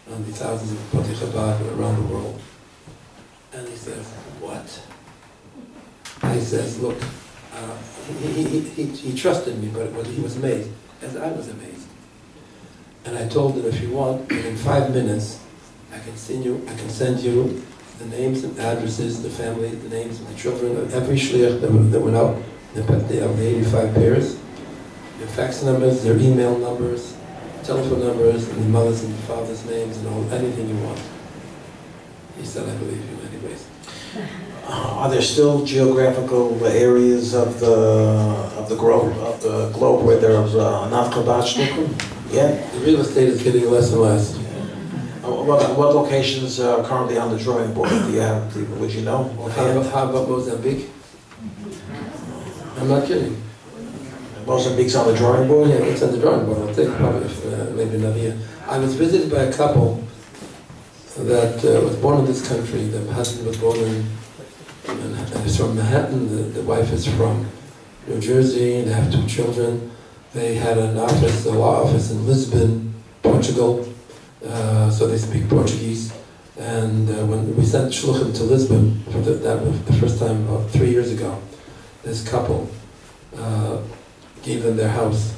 the thousands of Batei Chabad around the world. And he says, what? I says, look, he trusted me, but he was amazed, as I was amazed. And I told him, if you want, within 5 minutes, I can send you the names and addresses, the family, the names of the children of every shliach that went out, of the 85 pairs, their fax numbers, their email numbers, telephone numbers, and the mother's and the father's names, and anything you want. He said, I believe you anyways. Are there still geographical areas of the globe where there are not Chabad shluchim? Yeah. The real estate is getting less and less. What locations are currently on the drawing board? Would you know? How about Mozambique? I'm not kidding. Mozambique's on the drawing board? Yeah, it's on the drawing board. I'll take probably maybe another year. I was visited by a couple that was born in this country. The husband was born is from Manhattan. The wife is from New Jersey. They have 2 children. They had an office, a law office in Lisbon, Portugal. So they speak Portuguese. And when we sent shluchim to Lisbon, that was the first time about 3 years ago, this couple gave them their house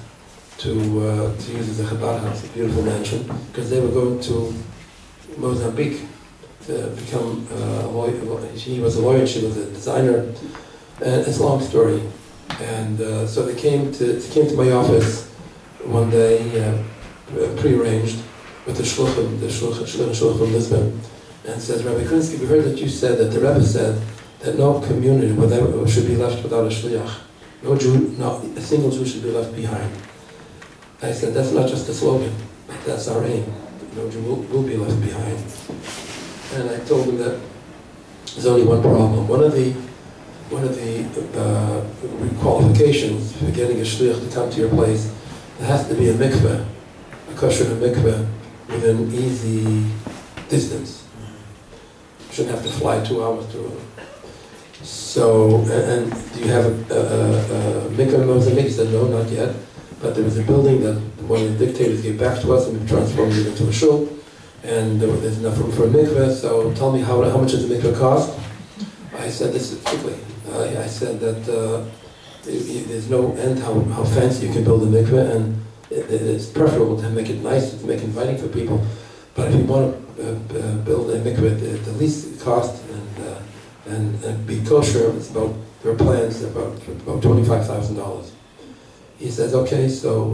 to use as a Chabad house, a beautiful mansion, because they were going to Mozambique to become a lawyer. He was a lawyer, she was a designer, and it's a long story. And so they came to my office one day, prearranged, with the shluchim from Lisbon, and says, Rabbi Krinsky, we heard that you said that the Rebbe said that no community should be left without a shliach. No Jew, not a single Jew should be left behind. I said, that's not just a slogan, that's our aim. No Jew will be left behind. And I told him that there's only one problem. One of the one of the qualifications for getting a shliach to come to your place, there has to be a mikveh, a kosher mikveh, within easy distance. You shouldn't have to fly 2 hours to it. So, and do you have a mikveh in Mozambique? He said, no, not yet. But there was a building that one of the dictators gave back to us, and we transformed it into a shul. And there's enough room for a mikveh, so tell me how much does the mikveh cost? I said this quickly. I said that there's no end how fancy you can build a mikveh, and it's preferable to make it nice, to make it inviting for people. But if you want to build a mikveh at the least cost and be kosher, it's about, there are plans about $25,000. He says, okay, so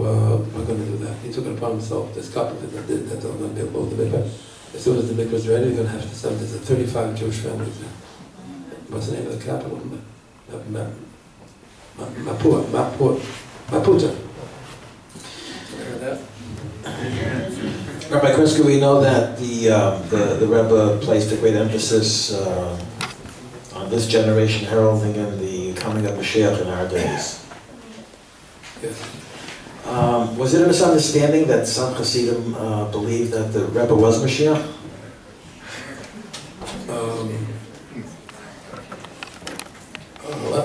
we're going to do that. He took it upon himself. There's a couple that did that are going to build the mikveh. As soon as the mikveh is ready, we're going to have to send this to 35 Jewish families. What's the name of the capital? Maputo. Rabbi Krinsky, we know that the Rebbe placed a great emphasis on this generation heralding and the coming of Mashiach in our days. Yes. Was it a misunderstanding that some Hasidim believed that the Rebbe was Mashiach?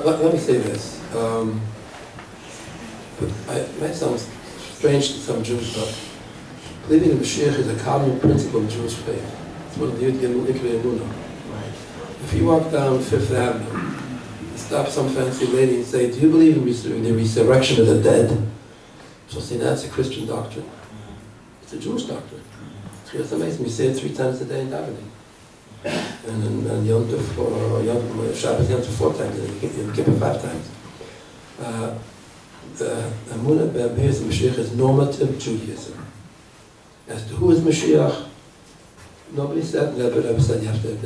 Let me say this. But it might sound strange to some Jews, but believing in Mashiach is a cardinal principle of Jewish faith. It's one of the Yud Gimel Ikvei Emunah. If you walk down Fifth Avenue, stop some fancy lady and say, do you believe in the resurrection of the dead? She'll say, that's a Christian doctrine. It's a Jewish doctrine. It's amazing. We say it 3 times a day in davening. And Yom Tov, or Shabbos Yom Tov 4 times, and Yom Kippur 5 times. The Emunah Be'emes Mashiach is normative Judaism. As to who is Mashiach, nobody said that, but I said you have to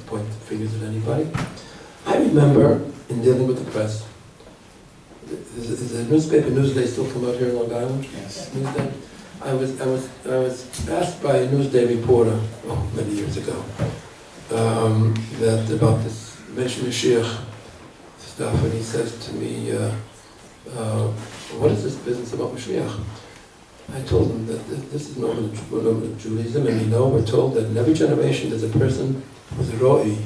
point fingers at anybody. I remember in dealing with the press, does the newspaper Newsday still come out here in Long Island? Yes. Newsday? I was asked by a Newsday reporter, many years ago, that about this Mashiach stuff, and he says to me, what is this business about Mashiach? I told him that this is normative Judaism, and we're told that in every generation there's a person who's a ro'i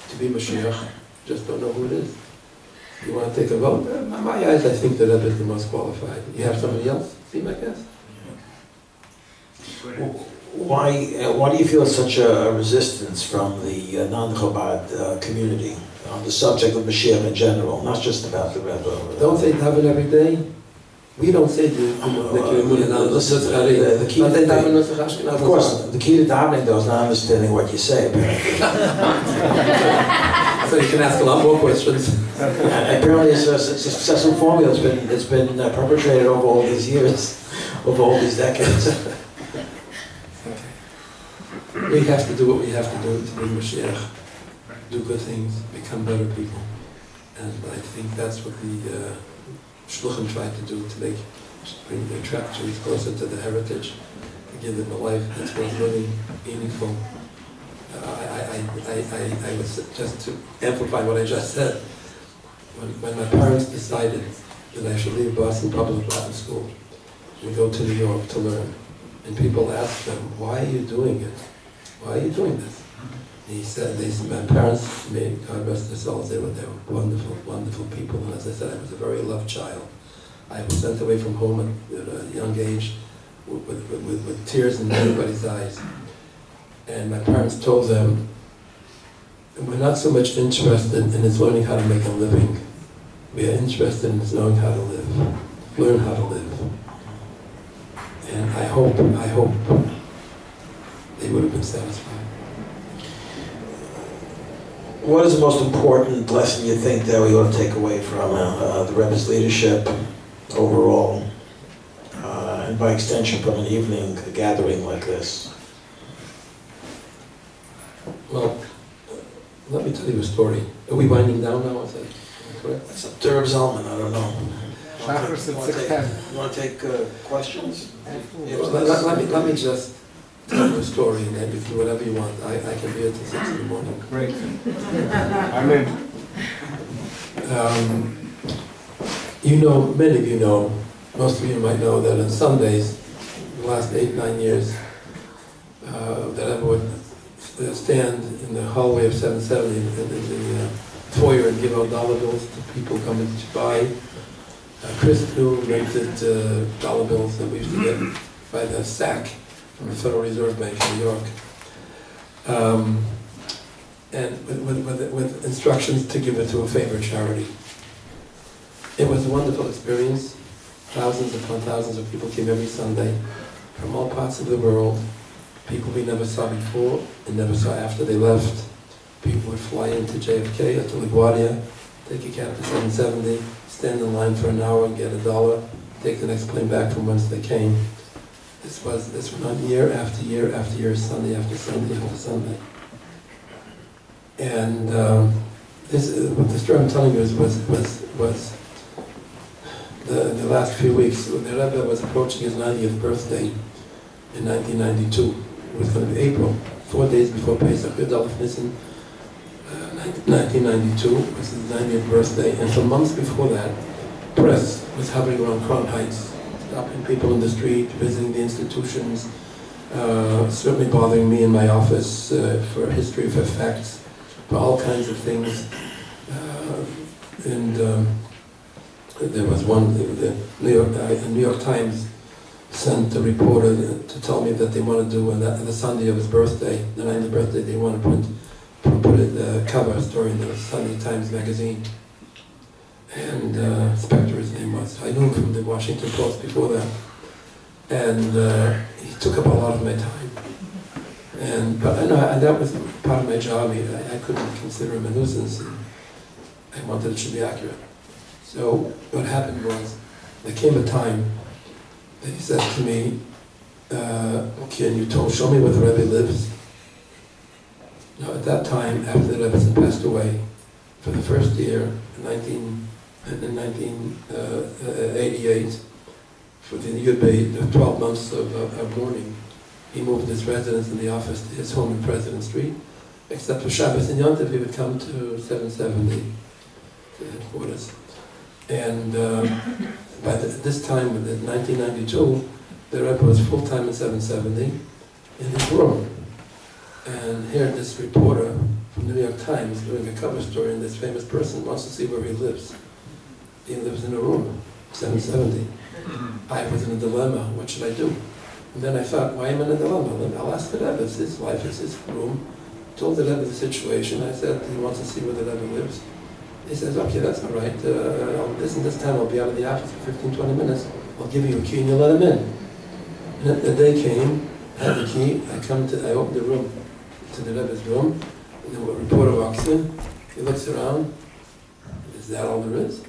to be Mashiach, just don't know who it is. You want to take a vote? In my eyes, I think that Rebbe is the most qualified. You have somebody else? See my guess? Why do you feel such a resistance from the non-Chabad community on the subject of Mashiach in general, not just about the Rebbe? Don't say daven every day. We don't say the key to davening. Of course, the key to davening though is not understanding what you say. So you can ask a lot more questions. Apparently, it's a successful formula. It's been perpetrated over all these years, over all these decades. We have to do what we have to do to bring Mashiach, do good things, become better people. And I think that's what the Shluchim tried to do, to attract Jews closer to the heritage, to give them a life that's worth living, meaningful. I was, just to amplify what I just said, when my parents decided that I should leave Boston Public Latin School and go to New York to learn, and people asked them, why are you doing it? Why are you doing this? And he said, my parents, God rest their souls, they were wonderful, wonderful people. And as I said, I was a very loved child. I was sent away from home at a young age with tears in everybody's eyes. And my parents told them, we're not so much interested in his learning how to make a living. We are interested in his knowing how to live, learn how to live. And I hope they would have been satisfied. What is the most important lesson you think that we ought to take away from the Rebbe's leadership overall, and by extension from an evening gathering like this? Well, let me tell you a story. Are we winding down now? Is that correct? It's up to Reb Zalman, I don't know. You want to take questions? Let me just tell you a story, and then you can do whatever you want. I can be here till 6 in the morning. Great. I'm in. You know, many of you know, most of you might know that on Sundays, the last 8-9 years, that I would stand in the hallway of 770 in the foyer and give out dollar bills to people coming to buy. Chris knew rented dollar bills that we used to get by the sack from the Federal Reserve Bank in New York. And with instructions to give it to a favorite charity. It was a wonderful experience. Thousands upon thousands of people came every Sunday from all parts of the world. People we never saw before and never saw after they left. People would fly into JFK or to LaGuardia, take a cab to 770, stand in line for an hour and get $1, take the next plane back from whence they came. This went on year after year after year, Sunday after Sunday after Sunday. And what the story I'm telling you was the last few weeks. The Rebbe was approaching his 90th birthday in 1992. It was going to be April, 4 days before Pesach, Yudalef Nissen, 1992 was his 90th birthday, and for months before that, press was hovering around Crown Heights, stopping people in the street, visiting the institutions, certainly bothering me in my office for history, for facts, for all kinds of things. There was one, the New York Times sent a reporter to tell me that they want to do on the Sunday of his birthday, the 90th birthday, they want to put a cover story in the Sunday Times magazine. And Spector, his name was. I knew him from the Washington Post before that. And he took up a lot of my time. But I know that was part of my job. I couldn't consider him a nuisance. I wanted it to be accurate. So what happened was, there came a time that he said to me, can you show me where the Rebbe lives? Now at that time, after the Rebbe had passed away, for the first year, in 1988, for the Yudbei, the 12 months of mourning, he moved his residence in the office to his home in President Street, except for Shabbos and Yom Tov, he would come to 770, the headquarters. And by this time, in 1992, the Rebbe was full-time in 770 in his room. And here this reporter from the New York Times doing a cover story, and this famous person wants to see where he lives. He lives in a room, 770. I was in a dilemma, what should I do? And then I thought, why am I in a dilemma? I'll ask the Rebbe, it's his life, it's his room. Told the Rebbe the situation. I said, he wants to see where the Rebbe lives. He says, okay, that's all right. This time I'll be out of the office for 15-20 minutes. I'll give you a key and you'll let him in. And the day came, I had the key, I opened the room, to the Rebbe's room, and the reporter walks in, he looks around, is that all there is?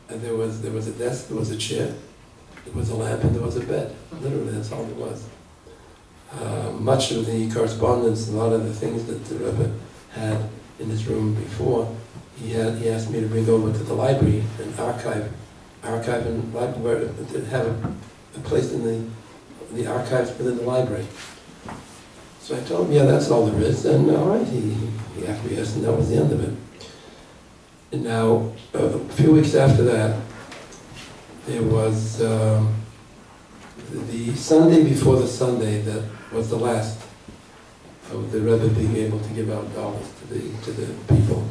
And there was a desk, there was a chair, there was a lamp, and there was a bed. Literally, that's all there was. Much of the correspondence, a lot of the things that the Rebbe had in his room before, he asked me to bring over to the library and archive and library, to have a place in the archives within the library. So I told him, yeah, that's all there is, and all right, he acquiesced, and that was the end of it. And now, a few weeks after that, there was the Sunday before the Sunday that was the last of the Rebbe being able to give out dollars to the people.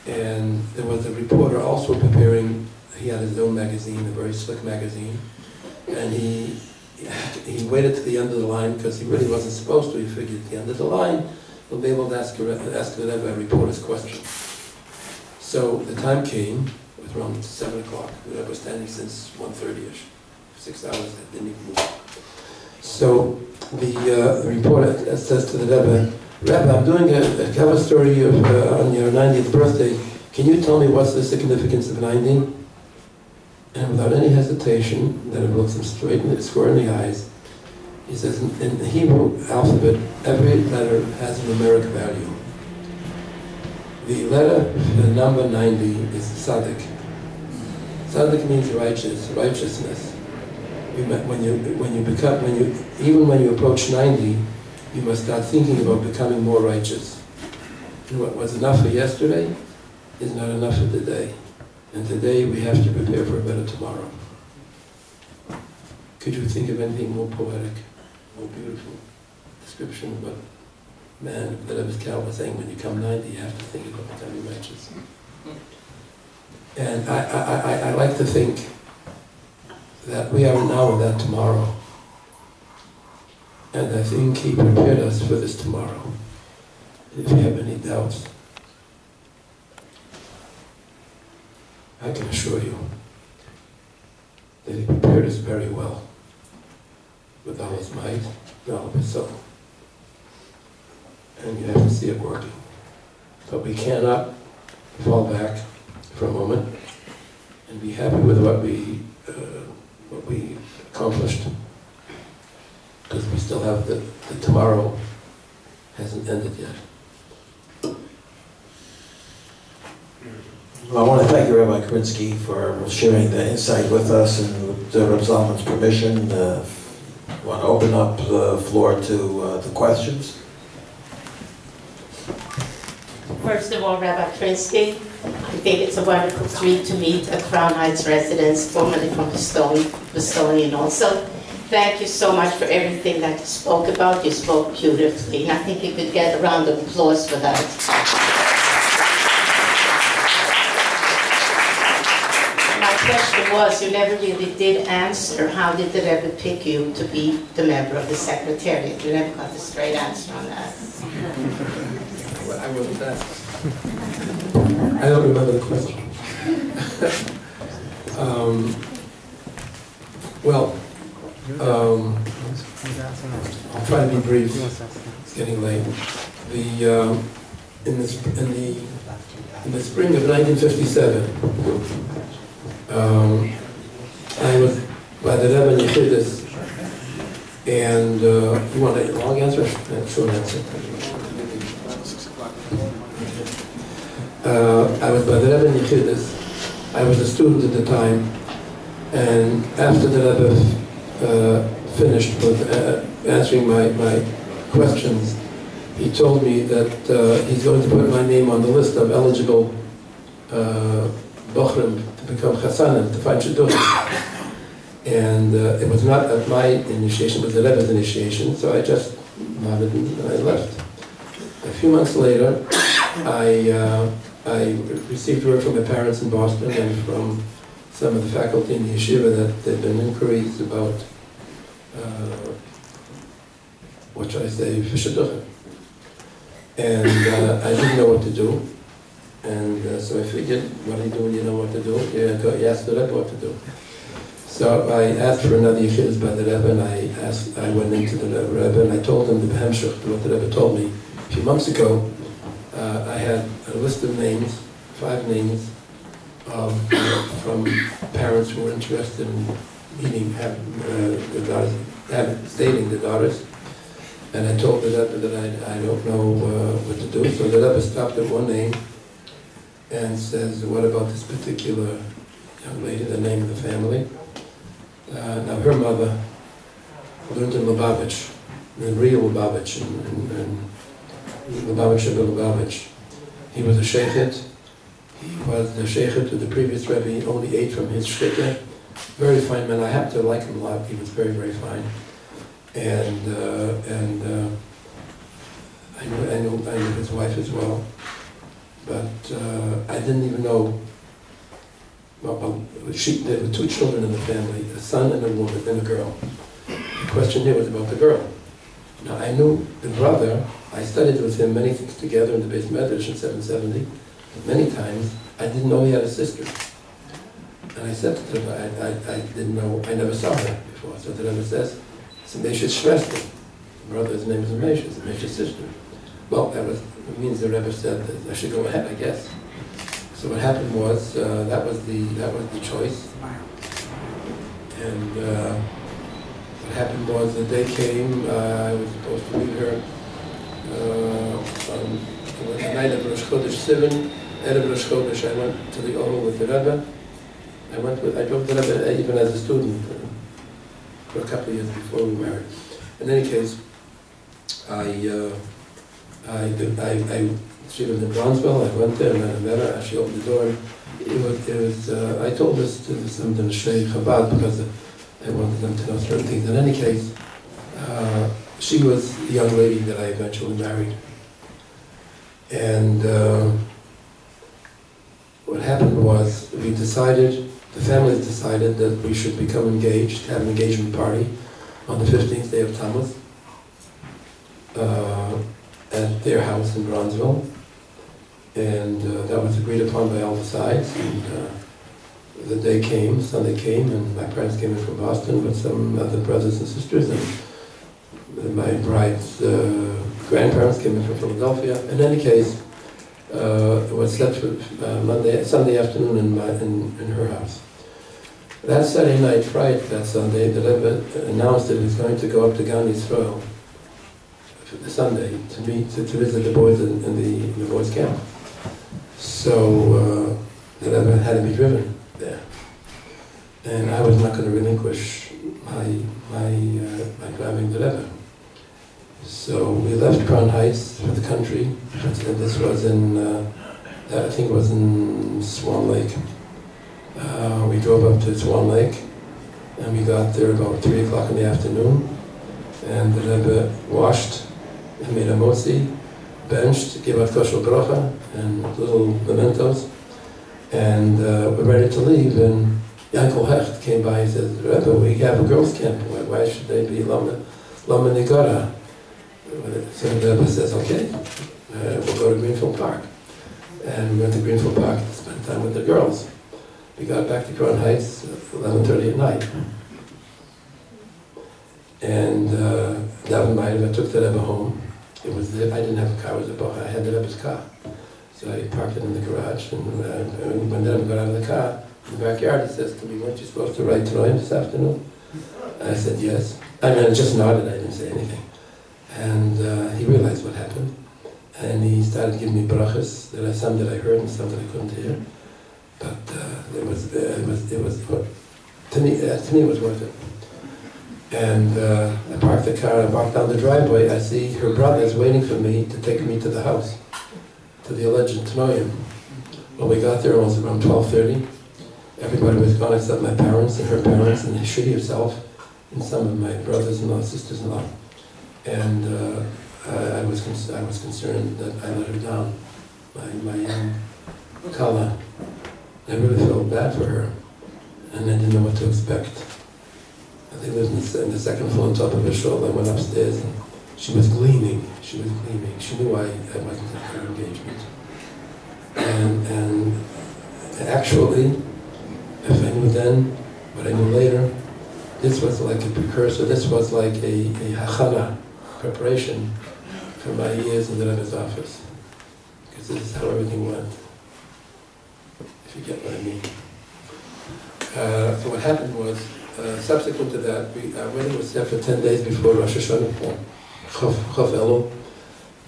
And there was a reporter also preparing, he had his own magazine, a very slick magazine, and he waited to the end of the line because he really wasn't supposed to. He figured at the end of the line, he'll be able to ask the Rebbe a reporter's question. So the time came, it was around 7 o'clock. The Rebbe was standing since 1:30ish, 6 hours, I didn't even move. So the reporter says to the Rebbe, Rabbi, I'm doing a cover story on your 90th birthday. Can you tell me what's the significance of 90? And without any hesitation, then it looks him square in the eyes, he says, in the Hebrew alphabet, every letter has a numeric value. The letter, the number 90 is tzaddik. Tzaddik means righteousness. Even when you approach 90, you must start thinking about becoming more righteous. And what was enough for yesterday is not enough for today. And today we have to prepare for a better tomorrow. Could you think of anything more poetic, more beautiful description of what man, that Rebbe's Cal was saying, when you come 90, you have to think about the time you righteous. And I like to think that we are now in that tomorrow. And I think he prepared us for this tomorrow. If you have any doubts, I can assure you that he prepared us very well, with all his might and all of his soul. And you have to see it working. But we cannot fall back for a moment and be happy with what we accomplished, because we still have the tomorrow hasn't ended yet. Well, I want to thank you, Rabbi Krinsky, for sharing the insight with us, and with Rabbi Zalman's permission, I want to open up the floor to the questions. First of all, Rabbi Krinsky, I think it's a wonderful treat to meet a Crown Heights resident, formerly from Bostonian also. Thank you so much for everything that you spoke about. You spoke beautifully, and I think you could get a round of applause for that. My question was, you never really did answer, how did the Rebbe pick you to be the member of the Secretariat? You never got a straight answer on that. I wasn't asked. I don't remember the question. I'll try to be brief. It's getting late. In the spring of 1957, I was by the Rebbe in Yechidus, and you want a long answer? Short answer. I was by the Rebbe in Yechidus. I was a student at the time, and after the Rebbe finished with answering my questions, he told me that he's going to put my name on the list of eligible bochrim to become chassanim, to find shidduchim. And it was not at my initiation, it was the Rebbe's initiation, so I just nodded and I left. A few months later, I received word from my parents in Boston and from some of the faculty in the yeshiva that there had been inquiries about, what should I say, shidduchim. And I didn't know what to do. And so I figured, what do you do when you know what to do? You ask the Rebbe what to do. So I asked for another yechidus by the Rebbe, and I went into the Rebbe, and I told him the Behemshech, what the Rebbe told me. A few months ago, I had a list of names, 5 names, from parents who were interested in meeting, the daughters, dating the daughters. And I told the Rebbe that I don't know what to do. So the Rebbe stopped at one name and says, what about this particular young lady, the name of the family? Now her mother learned in Lubavitch, the real Lubavitch, in Lubavitch of Lubavitch. He was a sheikhet. He was the sheikhet of the previous Rebbe. He only ate from his shkita. Very fine man. I happen to like him a lot. He was very, very fine. And I knew his wife as well. But I didn't even know. There were 2 children in the family, a son and a woman, and a girl. The question here was about the girl. Now I knew the brother. I studied with him many things together in the Beis Medrash in 770. Many times I didn't know he had a sister. And I said to the Rebbe, I didn't know, I never saw her before. So the Rebbe says, it's Mesha's Schwester. The brother's name is Mesha, it's Mesha's sister. Well, it means the Rebbe said that I should go ahead, I guess. So what happened was, that was the choice. And what happened was, the day came, I was supposed to meet her on the night of Rosh Chodesh Sivan. Erev Rosh Chodesh, I went to the Ohel with the Rebbe. I drove the Rebbe even as a student for a couple of years before we married. In any case, I She lived in Bronzeville. I went there and I met her. She opened the door. I told this to some of the Shei Chabad because I wanted them to know certain things. In any case, she was the young lady that I eventually married. And what happened was the families decided that we should become engaged, have an engagement party on the 15th day of Tammuz at their house in Bronzeville. And that was agreed upon by all the sides. And the day came, Sunday came, and my parents came in from Boston with some other brothers and sisters, and my bride's grandparents came in from Philadelphia. In any case, it was set for Sunday afternoon in her house. That Saturday night, prior to that Sunday, the Rebbe announced that he was going to go up to Gan Yisrael for the Sunday to visit the boys in the boys' camp. So the Rebbe had to be driven there, and I was not going to relinquish my driving the Rebbe. So we left Crown Heights for the country, and this was in, I think it was in Swan Lake. We drove up to Swan Lake, and we got there about 3 o'clock in the afternoon, and the Rebbe washed and made a motzi, benched, gave us kosher bracha and little mementos, and we're ready to leave, and Yankel Hecht came by and said, Rebbe, we have a girls' camp, why should they be Lama Nigara? So the Rebbe says, okay, we'll go to Greenfield Park. And we went to Greenfield Park to spend time with the girls. We got back to Crown Heights at 11:30 at night. And that night I took the Rebbe home. I didn't have a car, I had the Rebbe's car. So I parked it in the garage, and when the Rebbe got out of the car, in the backyard, he says to me, weren't you supposed to write Troim this afternoon? I said, yes. I just nodded, I didn't say anything. And he realized what happened. And he started giving me brachas, some that I heard and some that I couldn't hear. But it was to me it was worth it. And I parked the car, I walked down the driveway, I see her brothers waiting for me to take me to the house, to the alleged Tanoim. When we got there, it was around 12:30. Everybody was gone except my parents and her parents and she herself and some of my brothers-in-law, sisters-in-law. And I was concerned that I let her down, my young Kala. I really felt bad for her, and I didn't know what to expect. They lived in the second floor on top of a shul. I went upstairs, and she was gleaming. She was gleaming. She knew I wasn't at her engagement. And actually, if I knew then, what I knew later, this was like a precursor. This was like a hachana, preparation for my years in the Rebbe's office, because this is how everything went, if you get what I mean. So what happened was, subsequent to that, our wedding was set for 10 days before Rosh Hashanah, Chof Elul,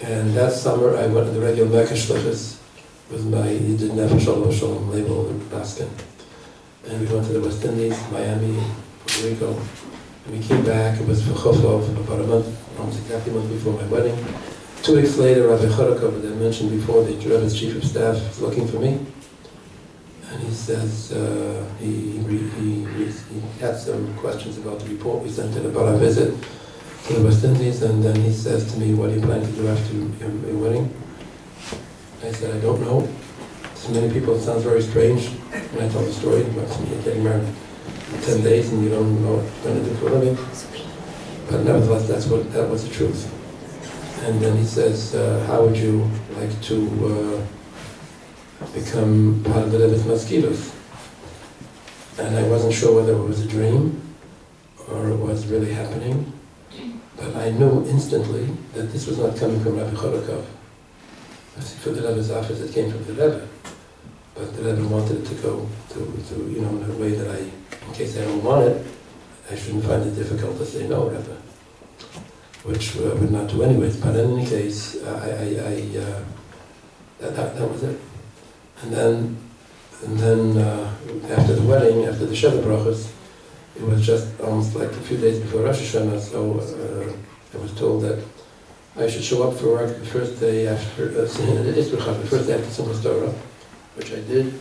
and that summer I went to the regular Mecca Shlichus with my Yidin Nefesh Shalom label in basket, and we went to the West Indies, Miami, Puerto Rico. We came back, it was for Chofov, about a month, almost exactly a month before my wedding. 2 weeks later, Rabbi Chodakov, that I mentioned before, the Rebbe's chief of staff, was looking for me. And he says, he had some questions about the report we sent in about our visit to the West Indies, and then he says to me, what do you plan to do after your wedding? I said, I don't know. To many people, it sounds very strange when I tell the story about me getting married 10 days and you don't know what you're going to do for a living. But nevertheless, that was the truth. And then he says, how would you like to become part of the Rebbe's Maskilos? And I wasn't sure whether it was a dream or it was really happening. But I knew instantly that this was not coming from Rabbi Chodakov. For the Rebbe's office, it came from the Rebbe. But the Rebbe wanted it to go to in a way that in case I don't want it, I shouldn't find it difficult to say no, Rebbe. Which I would not do anyways. But in any case, that was it. And then after the wedding, after the Sheva Brachos, it was just almost like a few days before Rosh Hashanah, so I was told that I should show up for work the first day after the first day after Simchas Torah, which I did.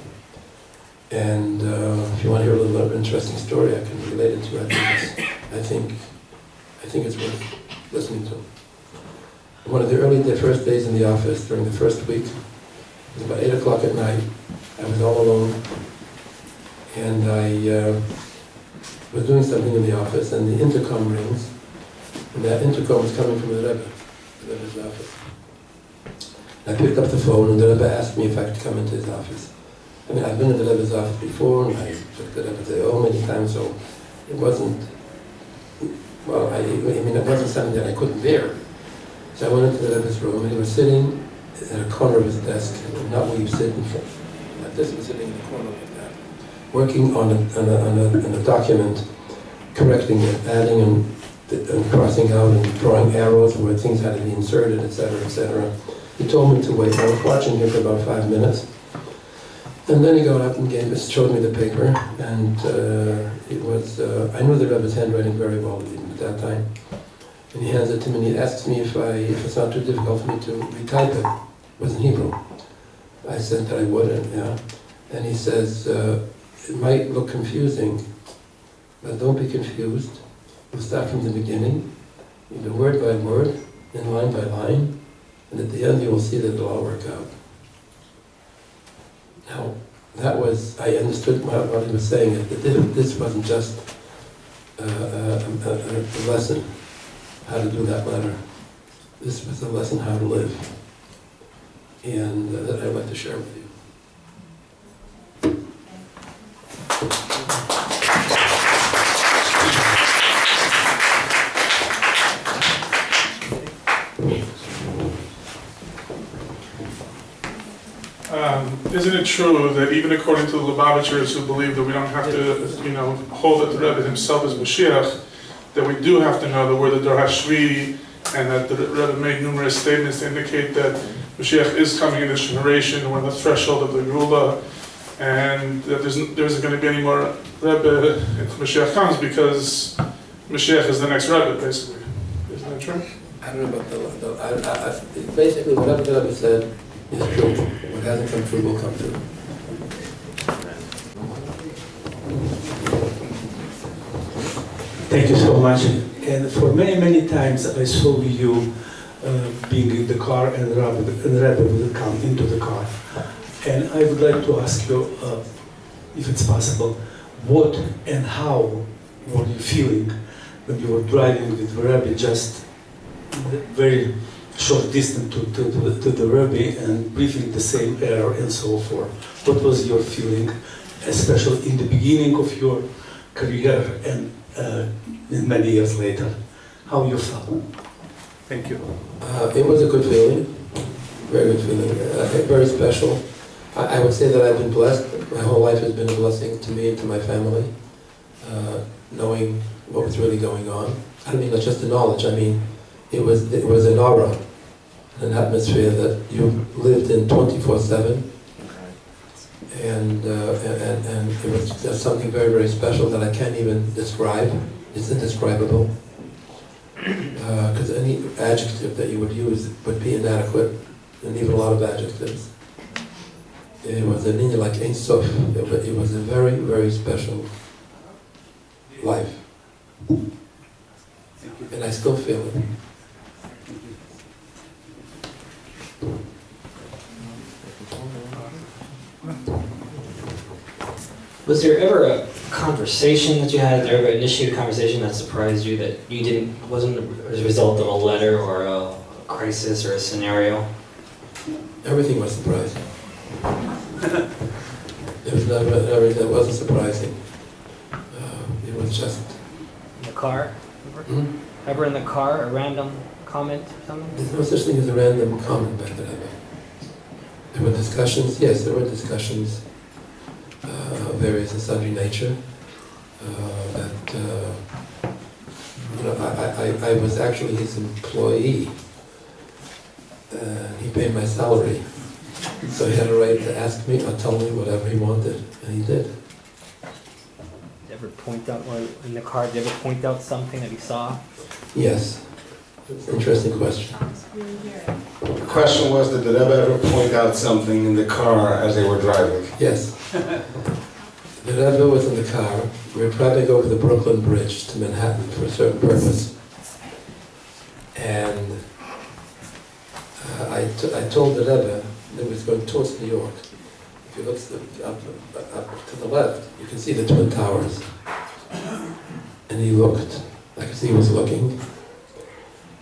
And if you want to hear a little bit of an interesting story, I can relate it to you. I think it's worth listening to. One of the first days in the office, during the first week, it was about 8 o'clock at night. I was all alone, and I was doing something in the office, and the intercom rings, and that intercom was coming from the Rebbe's office. I picked up the phone, and the Rebbe asked me if I could come into his office. I mean, I've been in the Rebbe's office before, and I took the Rebbe's many times, so it wasn't, well, I mean, it wasn't something that I couldn't bear. So I went into the Rebbe's room, and he was sitting at a corner of his desk, not where you sit in front, like this, he was sitting in the corner like that, working on a document, correcting it, adding and crossing out and drawing arrows where things had to be inserted, etc., etc. He told me to wait. I was watching him for about 5 minutes. And then he got up and showed me the paper, and it was, I knew the Rebbe's handwriting very well even at that time. And he hands it to me and he asks me if it's not too difficult for me to retype it. It was in Hebrew. I said that I would, and he says, it might look confusing, but don't be confused. We'll start from the beginning, you do word by word, and line by line, and at the end you will see that it'll all work out. Now, that was, I understood what he was saying. This wasn't just a lesson how to do that letter. This was a lesson how to live, and that I'd like to share with you. Isn't it true that even according to the Lubavitchers who believe that we don't have to, hold that the Rebbe himself is Mashiach, that we do have to know that we're the Dor HaShvi, and that the Rebbe made numerous statements to indicate that Mashiach is coming in this generation, we're on the threshold of the Geula, and that there isn't going to be any more Rebbe if Mashiach comes, because Mashiach is the next Rebbe, basically. Isn't that true? I don't know about basically whatever the Rebbe said is true. What hasn't come true will come true. Thank you so much. And for many, many times I saw you being in the car, and Rabbi would come into the car. And I would like to ask you, if it's possible, what and how were you feeling when you were driving with Rabbi, just very short distance to the Rabbi and breathing the same air and so forth? What was your feeling, especially in the beginning of your career and many years later? How you felt? Thank you. It was a good feeling, very good feeling, very special. I would say that I've been blessed. My whole life has been a blessing to me and to my family, knowing what was really going on. I don't mean not just the knowledge. I mean, it was an aura, an atmosphere that you lived in 24/7, and it was just something very, very special that I can't even describe. It's indescribable, because any adjective that you would use would be inadequate, and even a lot of adjectives. It was an inyan like Ein Sof. It was a very, very special life, and I still feel it. Was there ever a conversation that you had, or ever initiated a conversation that surprised you, that you wasn't as a result of a letter or a crisis or a scenario? Everything was surprising. It was never everything that wasn't surprising. It was just... In the car? Ever in the car, a random comment or something? There's no such thing as a random comment back then. There were discussions, yes, there were discussions of various and sundry nature. I was actually his employee. He paid my salary. So he had a right to ask me or tell me whatever he wanted, and he did. Did you ever point out, or in the car, did you ever point out something that he saw? Yes. It's an interesting question. The question was, did the Rebbe ever point out something in the car as they were driving? Yes. The Rebbe was in the car. We were driving over the Brooklyn Bridge to Manhattan for a certain purpose. And I told the Rebbe that was going towards New York. If you look up to the left, you can see the Twin Towers. And he looked. I could see he was looking.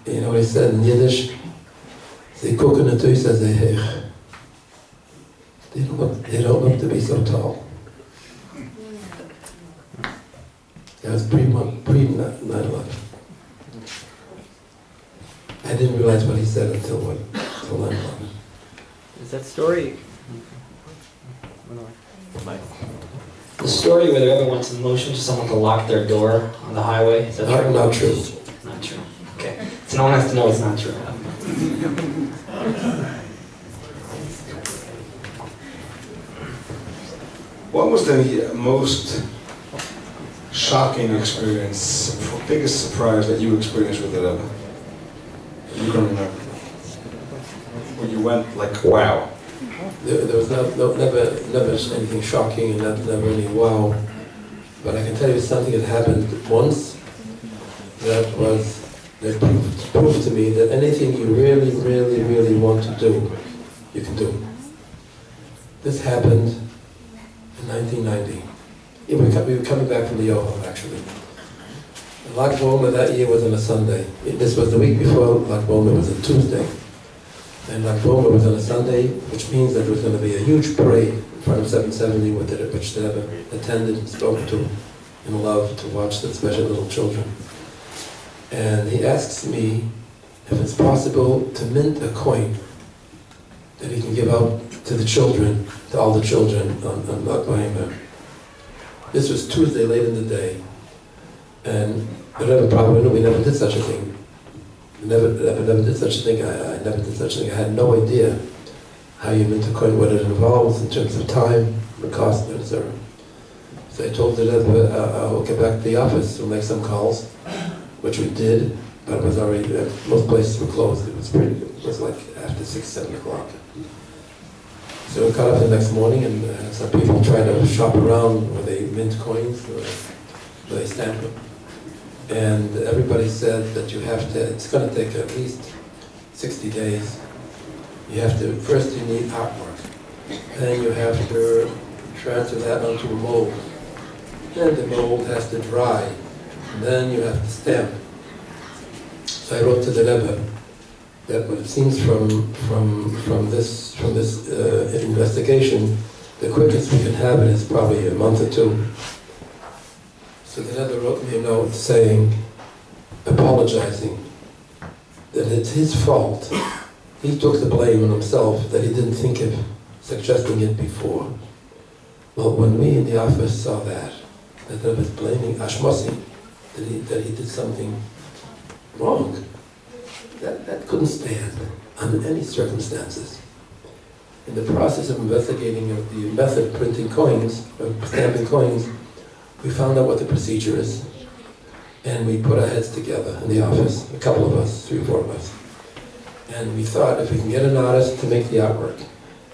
And you know what he said in Yiddish? They gucken natürlich sehr hoch. They don't look to be so tall. That was pre-9/11. I didn't realize what he said until 9/11. Is that story? The story where the Rebbe wants to motion to someone to lock their door on the highway, is that true? Not true. Not true. Okay. So no one has to know it's not true. What was the most shocking experience, biggest surprise that you experienced with the Rebbe? You can remember. Where you went like, wow. There was never anything shocking and never any wow. But I can tell you something that happened once that proved to me that anything you really, really, really want to do, you can do. This happened in 1990. We were coming back from the Yoho, actually. Lag BaOmer that year was on a Sunday. This was the week before Lag BaOmer was a Tuesday. And Lag BaOmer was on a Sunday, which means that there was going to be a huge parade in front of 770, which the Rebbe attended and spoke to in love to watch the special little children. And he asks me if it's possible to mint a coin that he can give out to the children, to all the children on Lag BaOmer. This was Tuesday, late in the day. And the Rebbe probably knew we never did such a thing. Never did such a thing. I never did such a thing. I had no idea how you mint a coin, what it involves in terms of time, the cost, etc. So I told the Rebbe, I'll get back to the office, we'll make some calls, which we did, but it was already, most places were closed. It was like after 6, 7 o'clock. So we got up the next morning and some people tried to shop around where they mint coins, where they stamp them. And everybody said that you have to, it's going to take at least 60 days. You have to, first you need artwork. Then you have to transfer that onto a mold. Then the mold has to dry. And then you have to stamp. So I wrote to the Rebbe that what it seems from this investigation, the quickest we can have it is probably a month or 2. So the Rebbe wrote me a note saying, apologizing, that it's his fault. He took the blame on himself that he didn't think of suggesting it before. Well, when we in the office saw that the Rebbe was blaming Ashmosi, that he did something wrong, that couldn't stand under any circumstances. In the process of investigating the method of printing coins, of stamping coins, we found out what the procedure is, and we put our heads together in the office, a couple of us, 3 or 4 of us. And we thought if we can get an artist to make the artwork,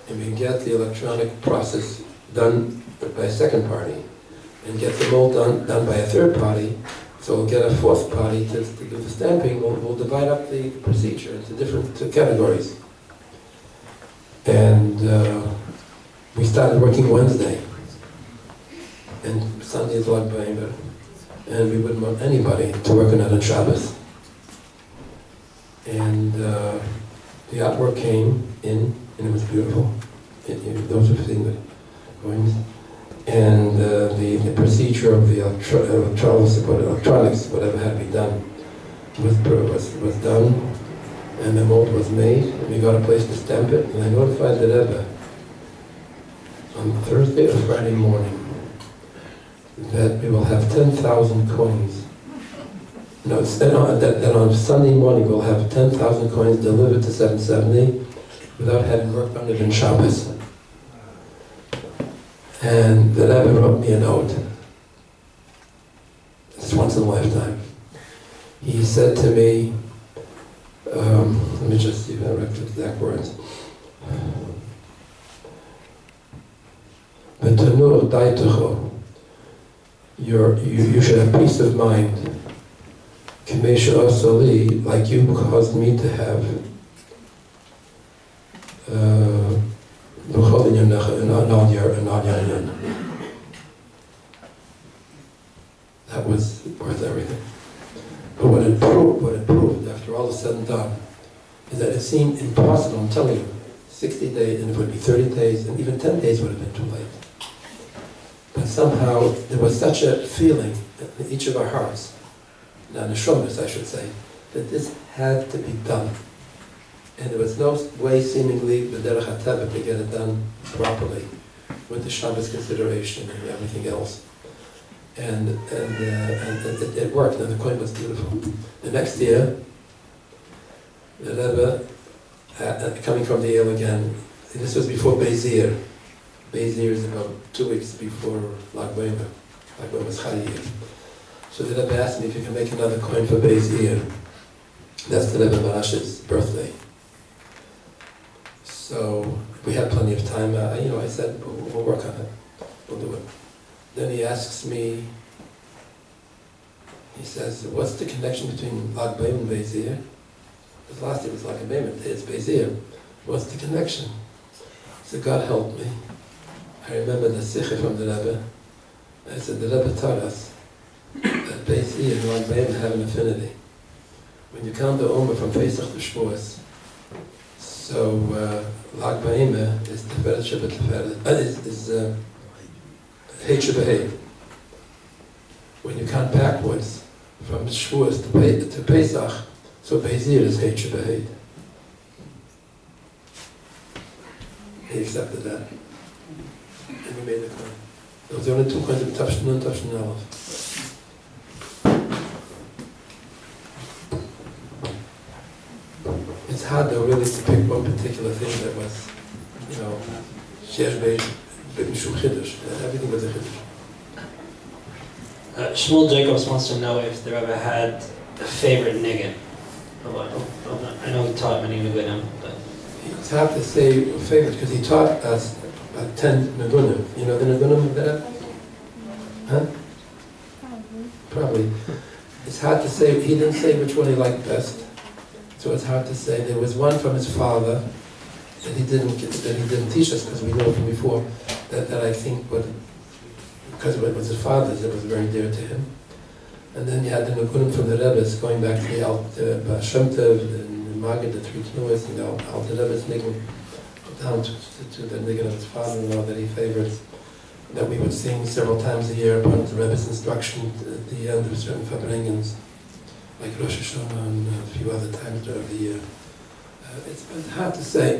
and we can get the electronic process done by a second party, and get the mold done by a third party, so we'll get a 4th party to do the stamping, we'll divide up the procedure into different categories. And we started working Wednesday. And Sunday is Lag BaOmer, and we wouldn't want anybody to work on it on Shabbos. And the artwork came in, and it was beautiful. Those who've seen the coins. And the procedure of the electronics, whatever had to be done, was done, and the mold was made, and we got a place to stamp it, and I notified the Rebbe on Thursday or Friday morning that we will have 10,000 coins. No, that on Sunday morning we'll have 10,000 coins delivered to 770 without having worked on it in Shabbos. And the Rabbi wrote me a note. It's once in a lifetime. He said to me, let me just see if I write the exact words. You should have peace of mind. Like you caused me to have. That was worth everything. But what it proved, after all is said and done, is that it seemed impossible. I'm telling you, 60 days, and it would be 30 days, and even 10 days would have been too late. But somehow, there was such a feeling in each of our hearts, now the Shomas, I should say, that this had to be done. And there was no way, seemingly, the Derech HaTeva to get it done properly, with the Shabbos consideration and everything else. And it worked, and the coin was beautiful. The next year, the Rebbe, coming from the Yale again, this was before Beis Yir. Beis Yir is about 2 weeks before Lag BaOmer. Lag BaOmer was Chayir. So the Rebbe asked me if you can make another coin for Beis Yir. That's the Rebbe Marash's birthday. So we had plenty of time. I said, we'll work on it. We'll do it. Then he asks me, he says, what's the connection between Lag BaOmer and Beis Yir? Because last year was Lag BaOmer, it's Beis Yir. What's the connection? So God helped me. I remember the Sikha from the Rebbe. I said, the Rebbe taught us that Beis Yir and Lag BaOmer have an affinity. When you count the Omer from Pesach to Shavuos, so Lag BaOmer is Teferet Shabbat Teferet, is Heit Shabbat. When you count backwards from Shavuos to Pesach, so Beis Yir is Heit Shabbat. He accepted that. And we made the coin. Those are the only 2 coins of Tafshin and Tafshin Aleph. It's hard though really to pick one particular thing that was, Shesh Beis Mishum Chiddush. Everything was a Chiddush. Shmuel Jacobs wants to know if the Rebbe had a favorite niggin. I know he taught many nigunim, but it's hard to say favorite because he taught us 10 nigunim. You know the nigunim of that? Huh? Probably. It's hard to say. He didn't say which one he liked best, so it's hard to say. There was one from his father that he didn't teach us because we know from before that I think because it was his father's, it was very dear to him. And then you had the nigunim from the Rebbe's going back to the Baal Shem Tov, the Magid, the 3 Tnuas, and the Rebbe's niggin, down to the niggin of his father-in-law that he favored, that we would sing several times a year upon the Rebbe's instruction at the end of certain Fabringens, like Rosh Hashanah and a few other times during the year. It's hard to say.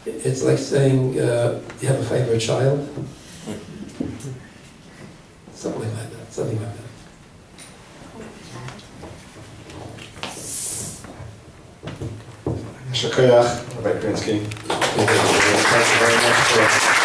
It's like saying you have a favorite child. Something like that. Something like that. Shakayach, Rabbi Krinsky. Thank you very much for